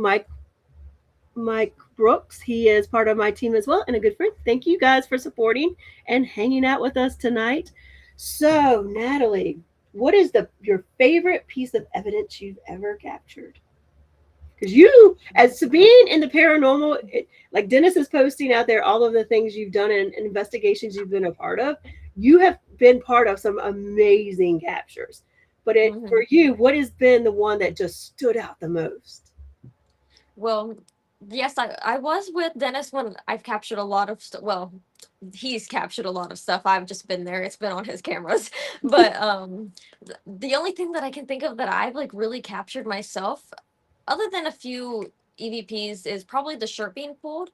Brooks, he is part of my team as well and a good friend. Thank you guys for supporting and hanging out with us tonight. So, Natalie, what is your favorite piece of evidence you've ever captured? Because you, as being in the paranormal, like Dennis is posting out there all of the things you've done and investigations you've been a part of, you have been part of some amazing captures. But for you, what has been the one that just stood out the most? Well, yes, I was with Dennis when I've captured a lot of stuff. Well, he's captured a lot of stuff. I've just been there. It's been on his cameras. But the only thing that I can think of that I've like really captured myself, other than a few EVPs is probably the shirt being pulled.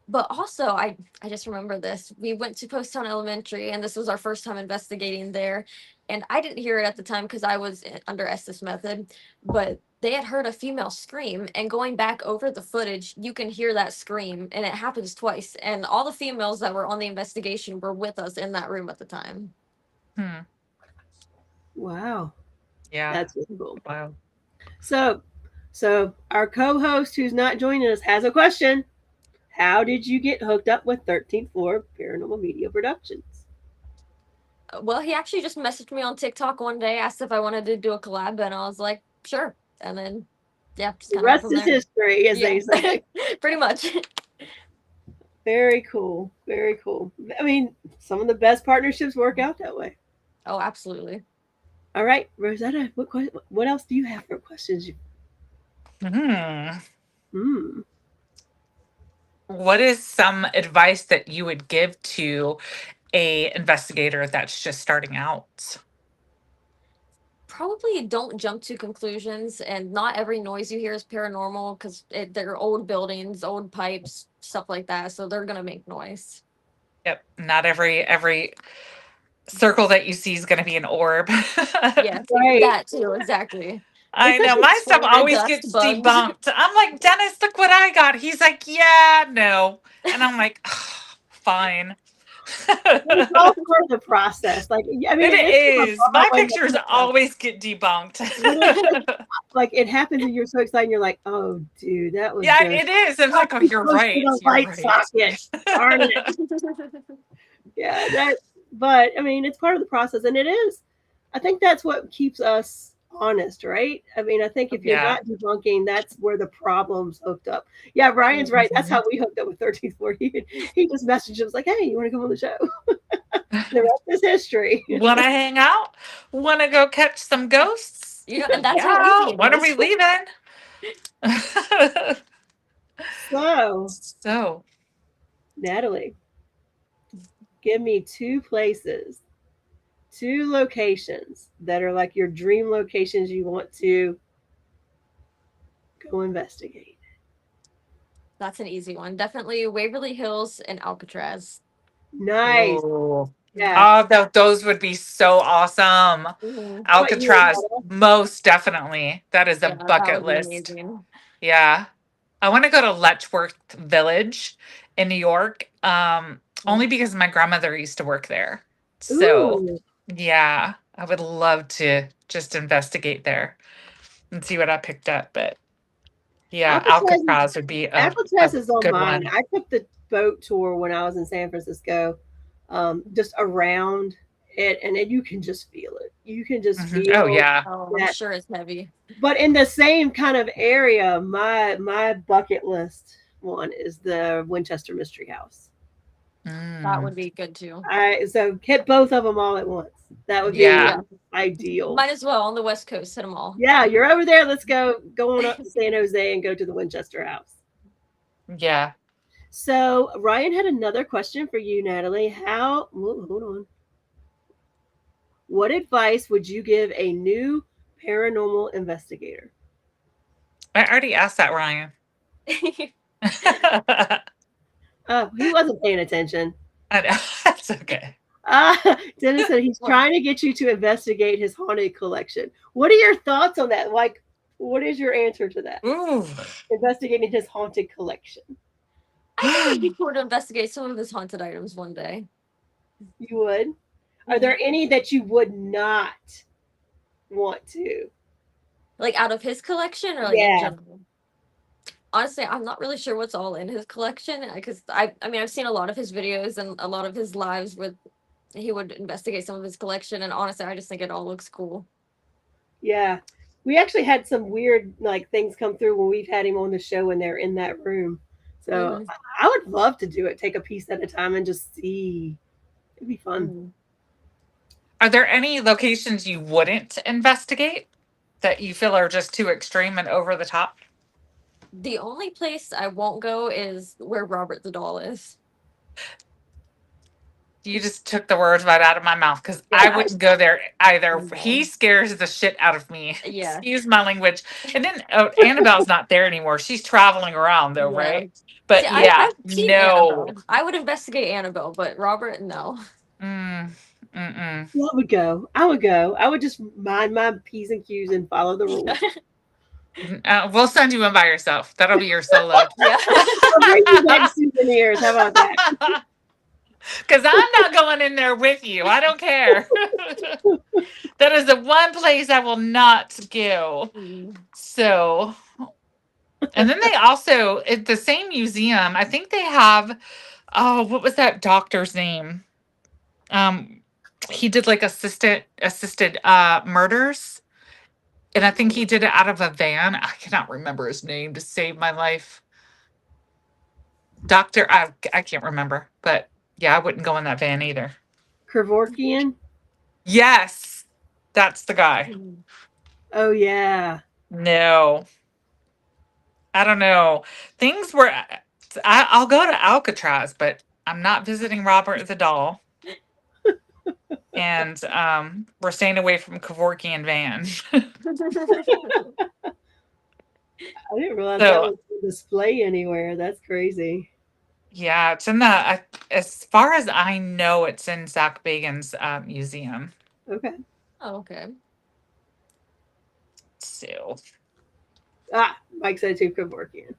But also, I just remember this. We went to Poasttown Elementary, and this was our first time investigating there. And I didn't hear it at the time because I was under Estes method, but they had heard a female scream. And going back over the footage, you can hear that scream, and it happens twice. And all the females that were on the investigation were with us in that room at the time. Wow. Yeah. That's really cool. Wow. So our co-host who's not joining us has a question. How did you get hooked up with 13th Floor Paranormal Media Productions? Well, he actually just messaged me on TikTok one day, asked if I wanted to do a collab, and I was like, sure. And then, yeah, just The kind of rest is history, as they say. Pretty much. Very cool. Very cool. I mean, some of the best partnerships work out that way. Oh, absolutely. All right, Rosetta, what else do you have for questions? What is some advice that you would give to a investigator that's just starting out? Probably don't jump to conclusions, and not every noise you hear is paranormal because they're old buildings, old pipes, stuff like that. So they're gonna make noise. Yep. Not every circle that you see is going to be an orb. Yes, that too, exactly. I know my stuff always dust, gets bugs. debunked. I'm like, Dennis, look what I got. He's like, yeah, no. And I'm like, fine. It's all part of the process. Like, I mean, it is. My pictures always get debunked. Like, it happens and you're so excited. You're like, oh, dude, that was. Yeah, it is. It's like, oh, you're right. You're right. Socket. Darn it. Yeah, but I mean, it's part of the process, and it is. I think that's what keeps us honest, right? I mean, I think if you're not debunking, that's where the problem's hooked up. Yeah, Ryan's right. That's how we hooked up with 13th Floor. He just messaged us like, hey, you want to come on the show? The rest is history. Want to hang out? Want to go catch some ghosts? Yeah, and that's how easy. When are we leaving? So, Natalie, give me two locations that are like your dream locations you want to go investigate. That's an easy one. Definitely Waverly Hills and Alcatraz. Nice. Yeah. Oh, those would be so awesome. Alcatraz, most definitely. That is a bucket list. Amazing. Yeah. I want to go to Letchworth Village in New York, only because my grandmother used to work there. So, yeah, I would love to just investigate there and see what I picked up. But yeah, Alcatraz would be Alcatraz is on good mine. one. I took the boat tour when I was in San Francisco, just around it, and then you can just feel it. You can just feel. Oh yeah. I'm sure it's heavy. But in the same kind of area, my bucket list one is the Winchester Mystery House. That would be good too. So hit both of them all at once. That would be ideal. Might as well on the West Coast, hit them all. Yeah, you're over there. Let's go on up to San Jose and go to the Winchester House. Yeah. So Ryan had another question for you, Natalie. Hold on. What advice would you give a new paranormal investigator? I already asked that, Ryan. He wasn't paying attention. I know. That's okay. Dennis said he's trying to get you to investigate his haunted collection. What are your thoughts on that? Like, what is your answer to that? Ooh. Investigating his haunted collection. I think it'd be cool to investigate some of his haunted items one day. You would? Are there any that you would not want to? Like out of his collection or like in general? Honestly, I'm not really sure what's all in his collection because I mean, I've seen a lot of his videos and a lot of his lives where he would investigate some of his collection, and honestly, I just think it all looks cool. Yeah. We actually had some weird like things come through when we've had him on the show and they're in that room. So I would love to do it, take a piece at a time and just see. It'd be fun. Are there any locations you wouldn't investigate that you feel are just too extreme and over the top? The only place I won't go is where Robert the Doll is. You just took the words right out of my mouth because I Yeah, wouldn't go there either. No. He scares the shit out of me. Yeah. Excuse my language. And then Annabelle's not there anymore. She's traveling around though, Yeah. right? See, But yeah, I've seen no. Annabelle. I would investigate Annabelle, but Robert, no. Mm, mm-mm. I would go. I would go. I would just mind my P's and Q's and follow the rules. We'll send you in by yourself. That'll be your solo. Yeah. I'll bring you back souvenirs. How about that? Because I'm not going in there with you. I don't care. That is the one place I will not go. Mm. So, and then they also, at the same museum, I think they have, oh, what was that doctor's name? He did like assisted murders. And I think he did it out of a van. I cannot remember his name to save my life. Doctor, I can't remember, but yeah, I wouldn't go in that van either. Kevorkian? Yes, that's the guy. Oh, yeah. No, I don't know. Things were, I'll go to Alcatraz, but I'm not visiting Robert the doll. And we're staying away from Kevorkian van. I didn't realize So- that was on display anywhere. That's crazy. Yeah, it's in the, as far as I know, it's in Zach Bagan's museum. Okay. Oh, okay. So, Ah, Mike said too, Kevorkian.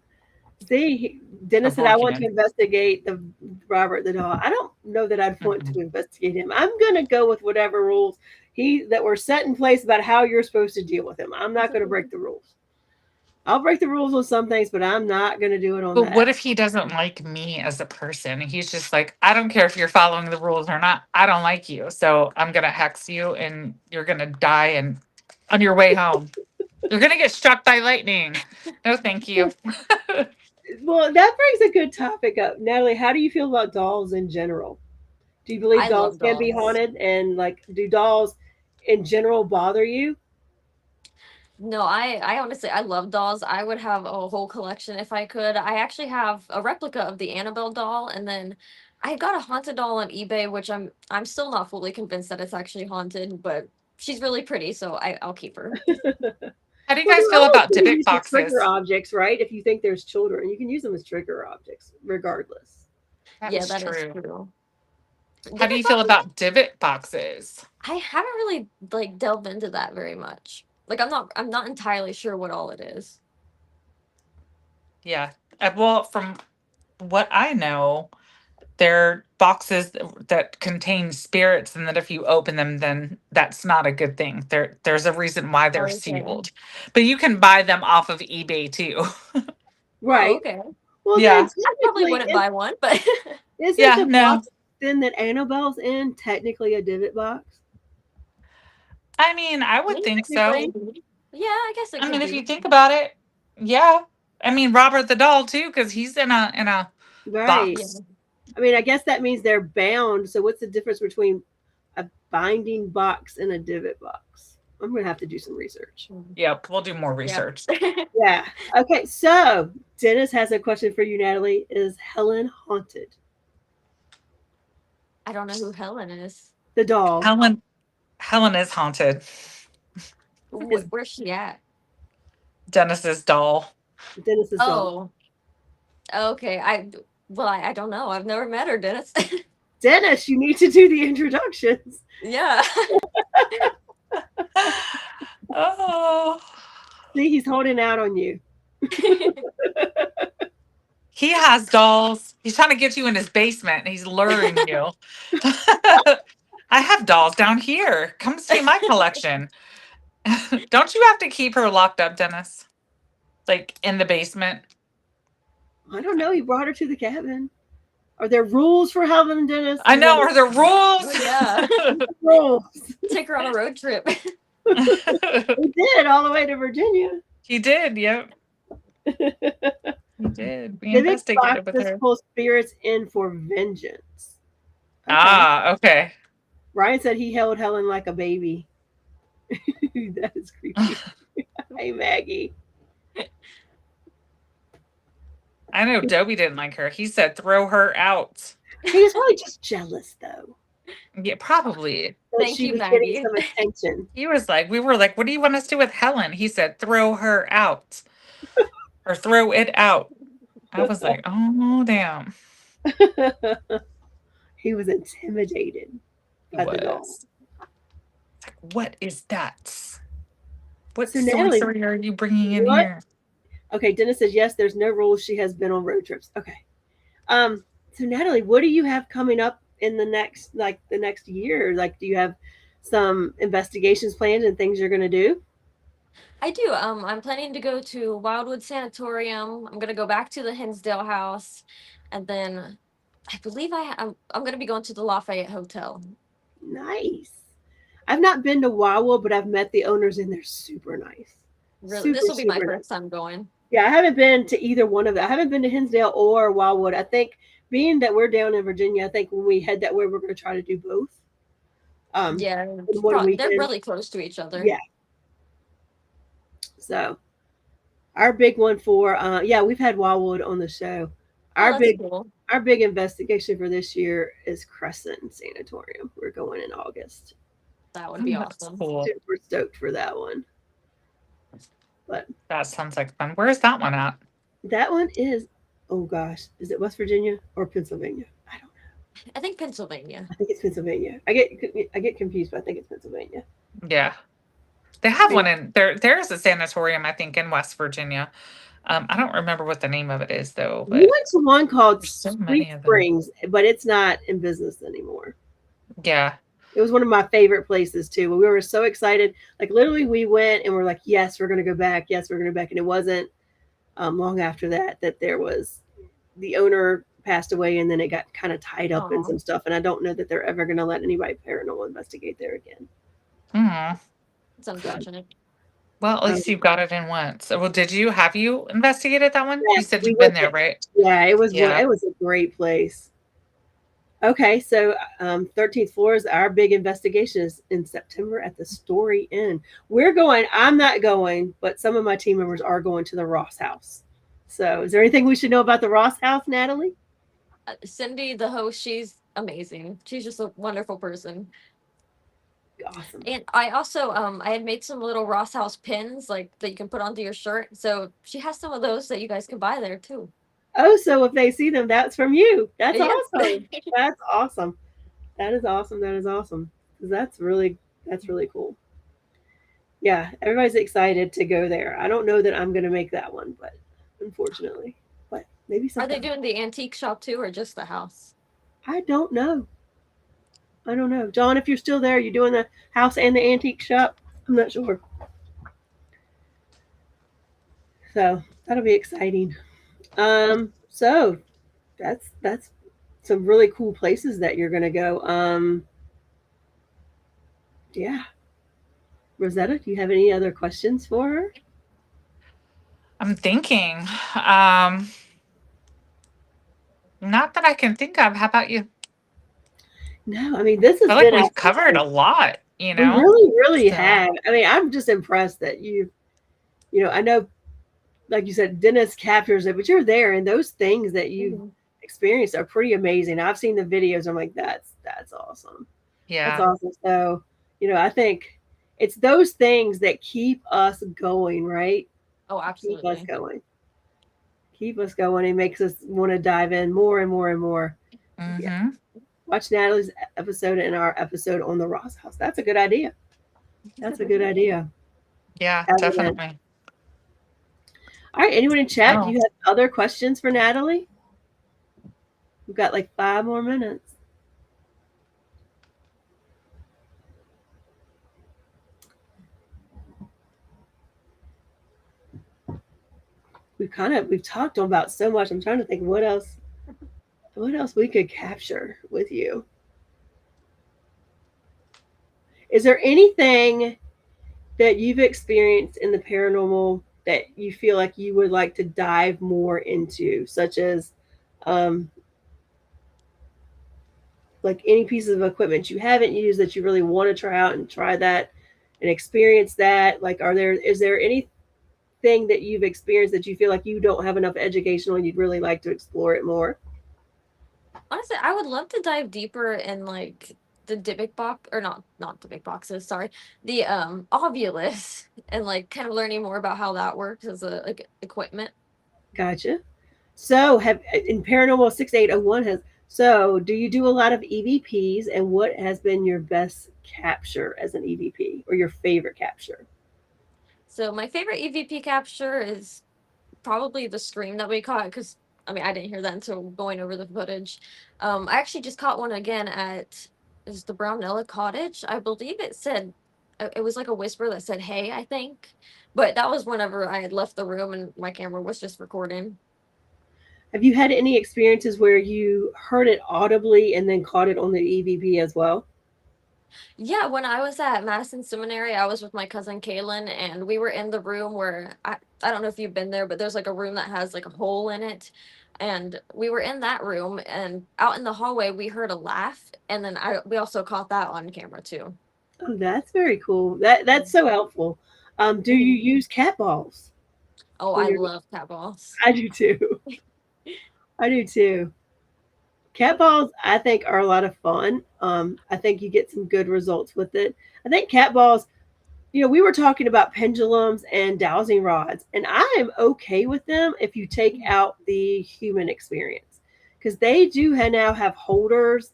See, Dennis said I want to Kevorkian. investigate the Robert the doll. I don't know that I'd want to investigate him. I'm going to go with whatever rules that were set in place about how you're supposed to deal with him. I'm not going to break the rules. I'll break the rules on some things, but I'm not going to do it on but that. what if he doesn't like me as a person? He's just like, I don't care if you're following the rules or not. I don't like you. So I'm going to hex you and you're going to die and on your way home. You're going to get struck by lightning. No, thank you. Well, that brings a good topic up. Natalie, how do you feel about dolls in general? Do you believe I dolls love can be dolls. haunted? And like, do dolls in general bother you? No, I honestly, I love dolls. I would have a whole collection if I could. I actually have a replica of the Annabelle doll, and then I got a haunted doll on eBay, which I'm still not fully convinced that it's actually haunted, but she's really pretty, so I'll keep her. How do you Well, guys they're feel always about gonna be divot used as boxes? trigger objects, right? If you think there's children, you can use them as trigger objects, regardless. Yeah, is that is true. true. How do you feel about divot boxes? I haven't really like delved into that very much. Like I'm not entirely sure what all it is. Yeah. Well, from what I know, they're boxes that contain spirits, and that if you open them, then that's not a good thing. There's a reason why they're Okay. sealed, but you can buy them off of eBay too. Right. Oh, okay. Well, Yeah. then I probably technically, wouldn't buy one, but isn't Yeah, the no. box then that Annabelle's in technically a divot box? I mean, I would think so. yeah, I guess it I could mean, be. if you think about it, yeah. I mean, Robert the doll too, because he's in a Right. box. I mean, I guess that means they're bound. So what's the difference between a binding box and a divot box? I'm going to have to do some research. Yep, we'll do more research. Yeah. Okay. So Dennis has a question for you, Natalie. Is Helen haunted? I don't know who Helen is. The doll. Helen is haunted. Where's she at? Dennis's doll. Dennis's doll. Oh, okay. I don't know. I've never met her, Dennis. Dennis, you need to do the introductions. Yeah. Oh, See, he's holding out on you. he has dolls. He's trying to get you in his basement. He's luring you. I have dolls down here. Come see my collection. Don't you have to keep her locked up, Dennis? Like in the basement? I don't know. He brought her to the cabin. Are there rules for Helen, Dennis? I know. Are there rules? Oh, yeah. rules? Take her on a road trip. He did all the way to Virginia. He did. Yep. He did. We Divot investigated with boxes her. pull spirits in for vengeance. Okay. Ah, okay. Ryan said he held Helen like a baby. That is creepy. Hey, Maggie. I know Dobie didn't like her. He said, throw her out. He was probably just jealous, though. Yeah, probably. That Thank she you, was getting Maggie. some attention. He was like, we were like, what do you want us to do with Helen? He said, throw her out or throw it out. I was like, oh, damn. He was intimidated He by the doll. was. It's like, what is that? What So, Natalie, sorcery are you bringing in what? here? Okay, Dennis says yes. There's no rules. She has been on road trips. Okay. So Natalie, what do you have coming up in the next year? Like, do you have some investigations planned and things you're going to do? I do. I'm planning to go to Wildwood Sanatorium. I'm gonna go back to the Hinsdale House, and then I believe I'm gonna be going to the Lafayette Hotel. Nice. I've not been to Wildwood, but I've met the owners and they're super nice. Really, this will be my super first time going. Yeah, I haven't been to either one of them. I haven't been to Hinsdale or Wildwood. I think being that we're down in Virginia, I think when we head that way, we're going to try to do both. Yeah, in one they're weekend. really close to each other. Yeah. So our big one for we've had Wildwood on the show. Our big investigation for this year is Crescent Sanatorium. We're going in August. That would be awesome. Cool. Super stoked for that one. But that sounds like fun. Where's that one at? That one is, oh gosh, is it West Virginia or Pennsylvania? I don't know. I think Pennsylvania. I think it's Pennsylvania. I get confused, but I think it's Pennsylvania. Yeah. They have one in there. There's a sanatorium, I think, in West Virginia. I don't remember what the name of it is, though. But we went to one called Sweet Springs, but it's not in business anymore. Yeah. It was one of my favorite places, too. We were so excited. Like, literally, we went and we're like, yes, we're going to go back. Yes, we're going to go back. And it wasn't long after that there was the owner passed away, and then it got kind of tied up in some stuff. And I don't know that they're ever going to let anybody paranormal investigate there again. Mm-hmm. It's unfortunate. Well, at least you got it in once. Well, have you investigated that one? Yeah, you said you've been there, right? Yeah, it was a great place. Okay, so 13th floor is our big investigation is in September at the Story Inn. We're going, I'm not going, but some of my team members are going to the Ross House. So is there anything we should know about the Ross House, Natalie? Cindy, the host, she's amazing. She's just a wonderful person. Awesome. And I also I had made some little Ross House pins like that you can put onto your shirt. So she has some of those that you guys can buy there too. Oh, so if they see them, that's from you. That's Yes. awesome. That's awesome. That is awesome. That is awesome. That's really cool. Yeah, everybody's excited to go there. I don't know that I'm going to make that one, but unfortunately, but maybe Are sometime. they doing the antique shop too, or just the house? I don't know. John, if you're still there, you're doing the house and the antique shop? I'm not sure. So that'll be exciting. So that's some really cool places that you're gonna go. Yeah. Rosetta, do you have any other questions for her? I'm thinking. Not that I can think of. How about you? No, I mean this has I feel like been we've covered a lot, you know. We really have. I mean, I'm just impressed that I know, like you said, Dennis captures it, but you're there, and those things that you've experienced are pretty amazing. I've seen the videos. I'm like, that's awesome. Yeah, that's awesome. So, I think it's those things that keep us going, right? Oh, absolutely. Keep us going. It makes us want to dive in more and more and more. Mm-hmm. Yeah. Watch Natalie's episode and our episode on the Ross House. That's a good idea. That's a good idea. Yeah, definitely. All right. Anyone in chat? Do you have other questions for Natalie? We've got like 5 more minutes. We've talked about so much. I'm trying to think what else we could capture with you. Is there anything that you've experienced in the paranormal that you feel like you would like to dive more into, such as like any pieces of equipment you haven't used that you really want to try out and try that and experience that? Like, is there anything that you've experienced that you feel like you don't have enough education on, you'd really like to explore it more? honestly, I would love to dive deeper in like the Dybbuk box, or not Dybbuk boxes, sorry, the Ovulus, and like kind of learning more about how that works as a like equipment. Gotcha. So, have in Paranormal 6801 has so do you do a lot of EVPs, and what has been your best capture as an EVP or your favorite capture? So my favorite EVP capture is probably the scream that we caught, because I mean I didn't hear that until going over the footage. I actually just caught one again at is the Brownella Cottage. I believe it said it was like a whisper that said "Hey," I think, but that was whenever I had left the room and my camera was just recording. Have you had any experiences where you heard it audibly and then caught it on the EVP as well? Yeah, when I was at Madison Seminary, I was with my cousin Kaylin, and we were in the room where I don't know if you've been there, but there's like a room that has like a hole in it. And we were in that room, and out in the hallway, we heard a laugh, and then we also caught that on camera too. Oh, that's very cool. That's so helpful. Do you use cat balls? Oh, when I you're- love cat balls. I do too. I do too. Cat balls, I think, are a lot of fun. I think you get some good results with it. I think cat balls, we were talking about pendulums and dowsing rods, and I am okay with them if you take out the human experience, because they do now have holders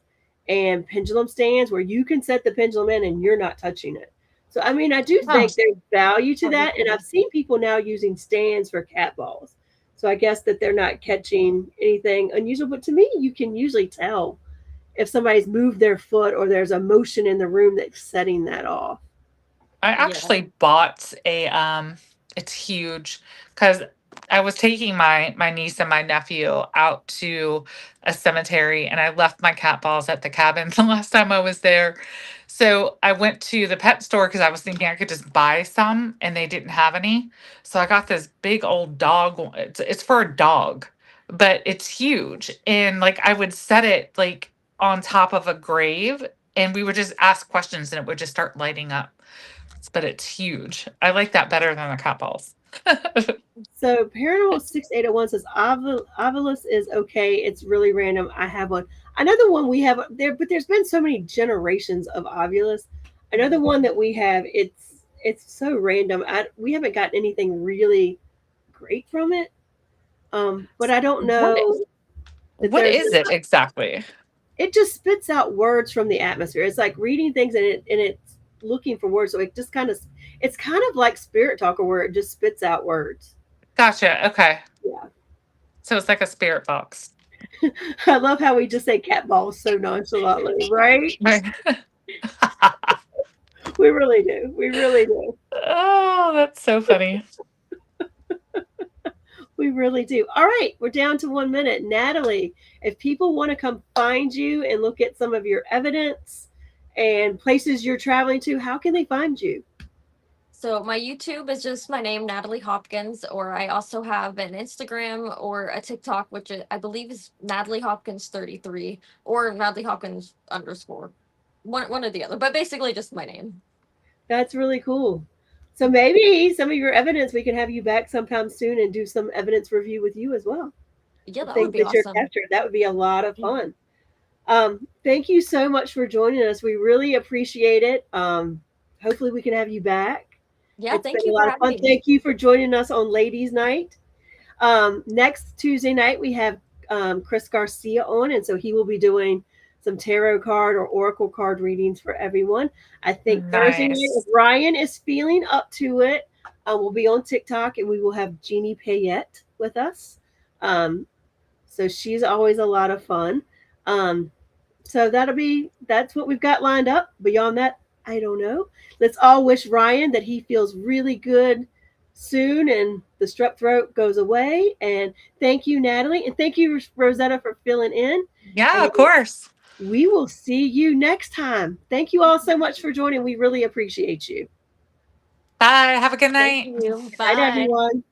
and pendulum stands where you can set the pendulum in and you're not touching it. So, I mean, I do think there's value to that, and I've seen people now using stands for cat balls. So I guess that they're not catching anything unusual, but to me, you can usually tell if somebody's moved their foot or there's a motion in the room that's setting that off. I actually bought it's huge because I was taking my niece and my nephew out to a cemetery, and I left my cat balls at the cabin the last time I was there. So I went to the pet store because I was thinking I could just buy some, and they didn't have any. So I got this big old dog one. It's for a dog, but it's huge. And like I would set it like on top of a grave, and we would just ask questions and it would just start lighting up. But it's huge. I like that better than the cat balls. So Paranormal 6801 says Ovilus is okay. It's really random. I have one. Another one we have there, but there's been so many generations of Ovilus. Another one that we have, it's so random. We haven't gotten anything really great from it. But I don't know. What is it exactly? It just spits out words from the atmosphere. It's like reading things and it's looking for words. So it just it's kind of like Spirit Talker where it just spits out words. Gotcha. Okay. Yeah. So it's like a spirit box. I love how we just say cat balls so nonchalantly, right? Right. We really do. We really do. Oh, that's so funny. We really do. All right, we're down to 1 minute. Natalie, if people want to come find you and look at some of your evidence and places you're traveling to, how can they find you? So my YouTube is just my name, Natalie Hopkins, or I also have an Instagram or a TikTok, which I believe is Natalie Hopkins 33 or Natalie Hopkins _ one or the other, but basically just my name. That's really cool. So maybe some of your evidence, we can have you back sometime soon and do some evidence review with you as well. Yeah, that would be awesome. That would be a lot of fun. Thank you so much for joining us. We really appreciate it. Hopefully we can have you back. Yeah, It's thank been you a lot for of fun. having me. Thank you for joining us on Ladies Night. Next Tuesday night, we have Chris Garcia on, and so he will be doing some tarot card or oracle card readings for everyone. I think Thursday night, if Ryan is feeling up to it, we'll be on TikTok, and we will have Jeannie Payette with us. So she's always a lot of fun. So that's what we've got lined up. Beyond that, I don't know. Let's all wish Ryan that he feels really good soon and the strep throat goes away. And thank you, Natalie. And thank you, Rosetta, for filling in. Yeah, and of course. We will see you next time. Thank you all so much for joining. We really appreciate you. Bye. Have a good night. Thank you. Good night, everyone.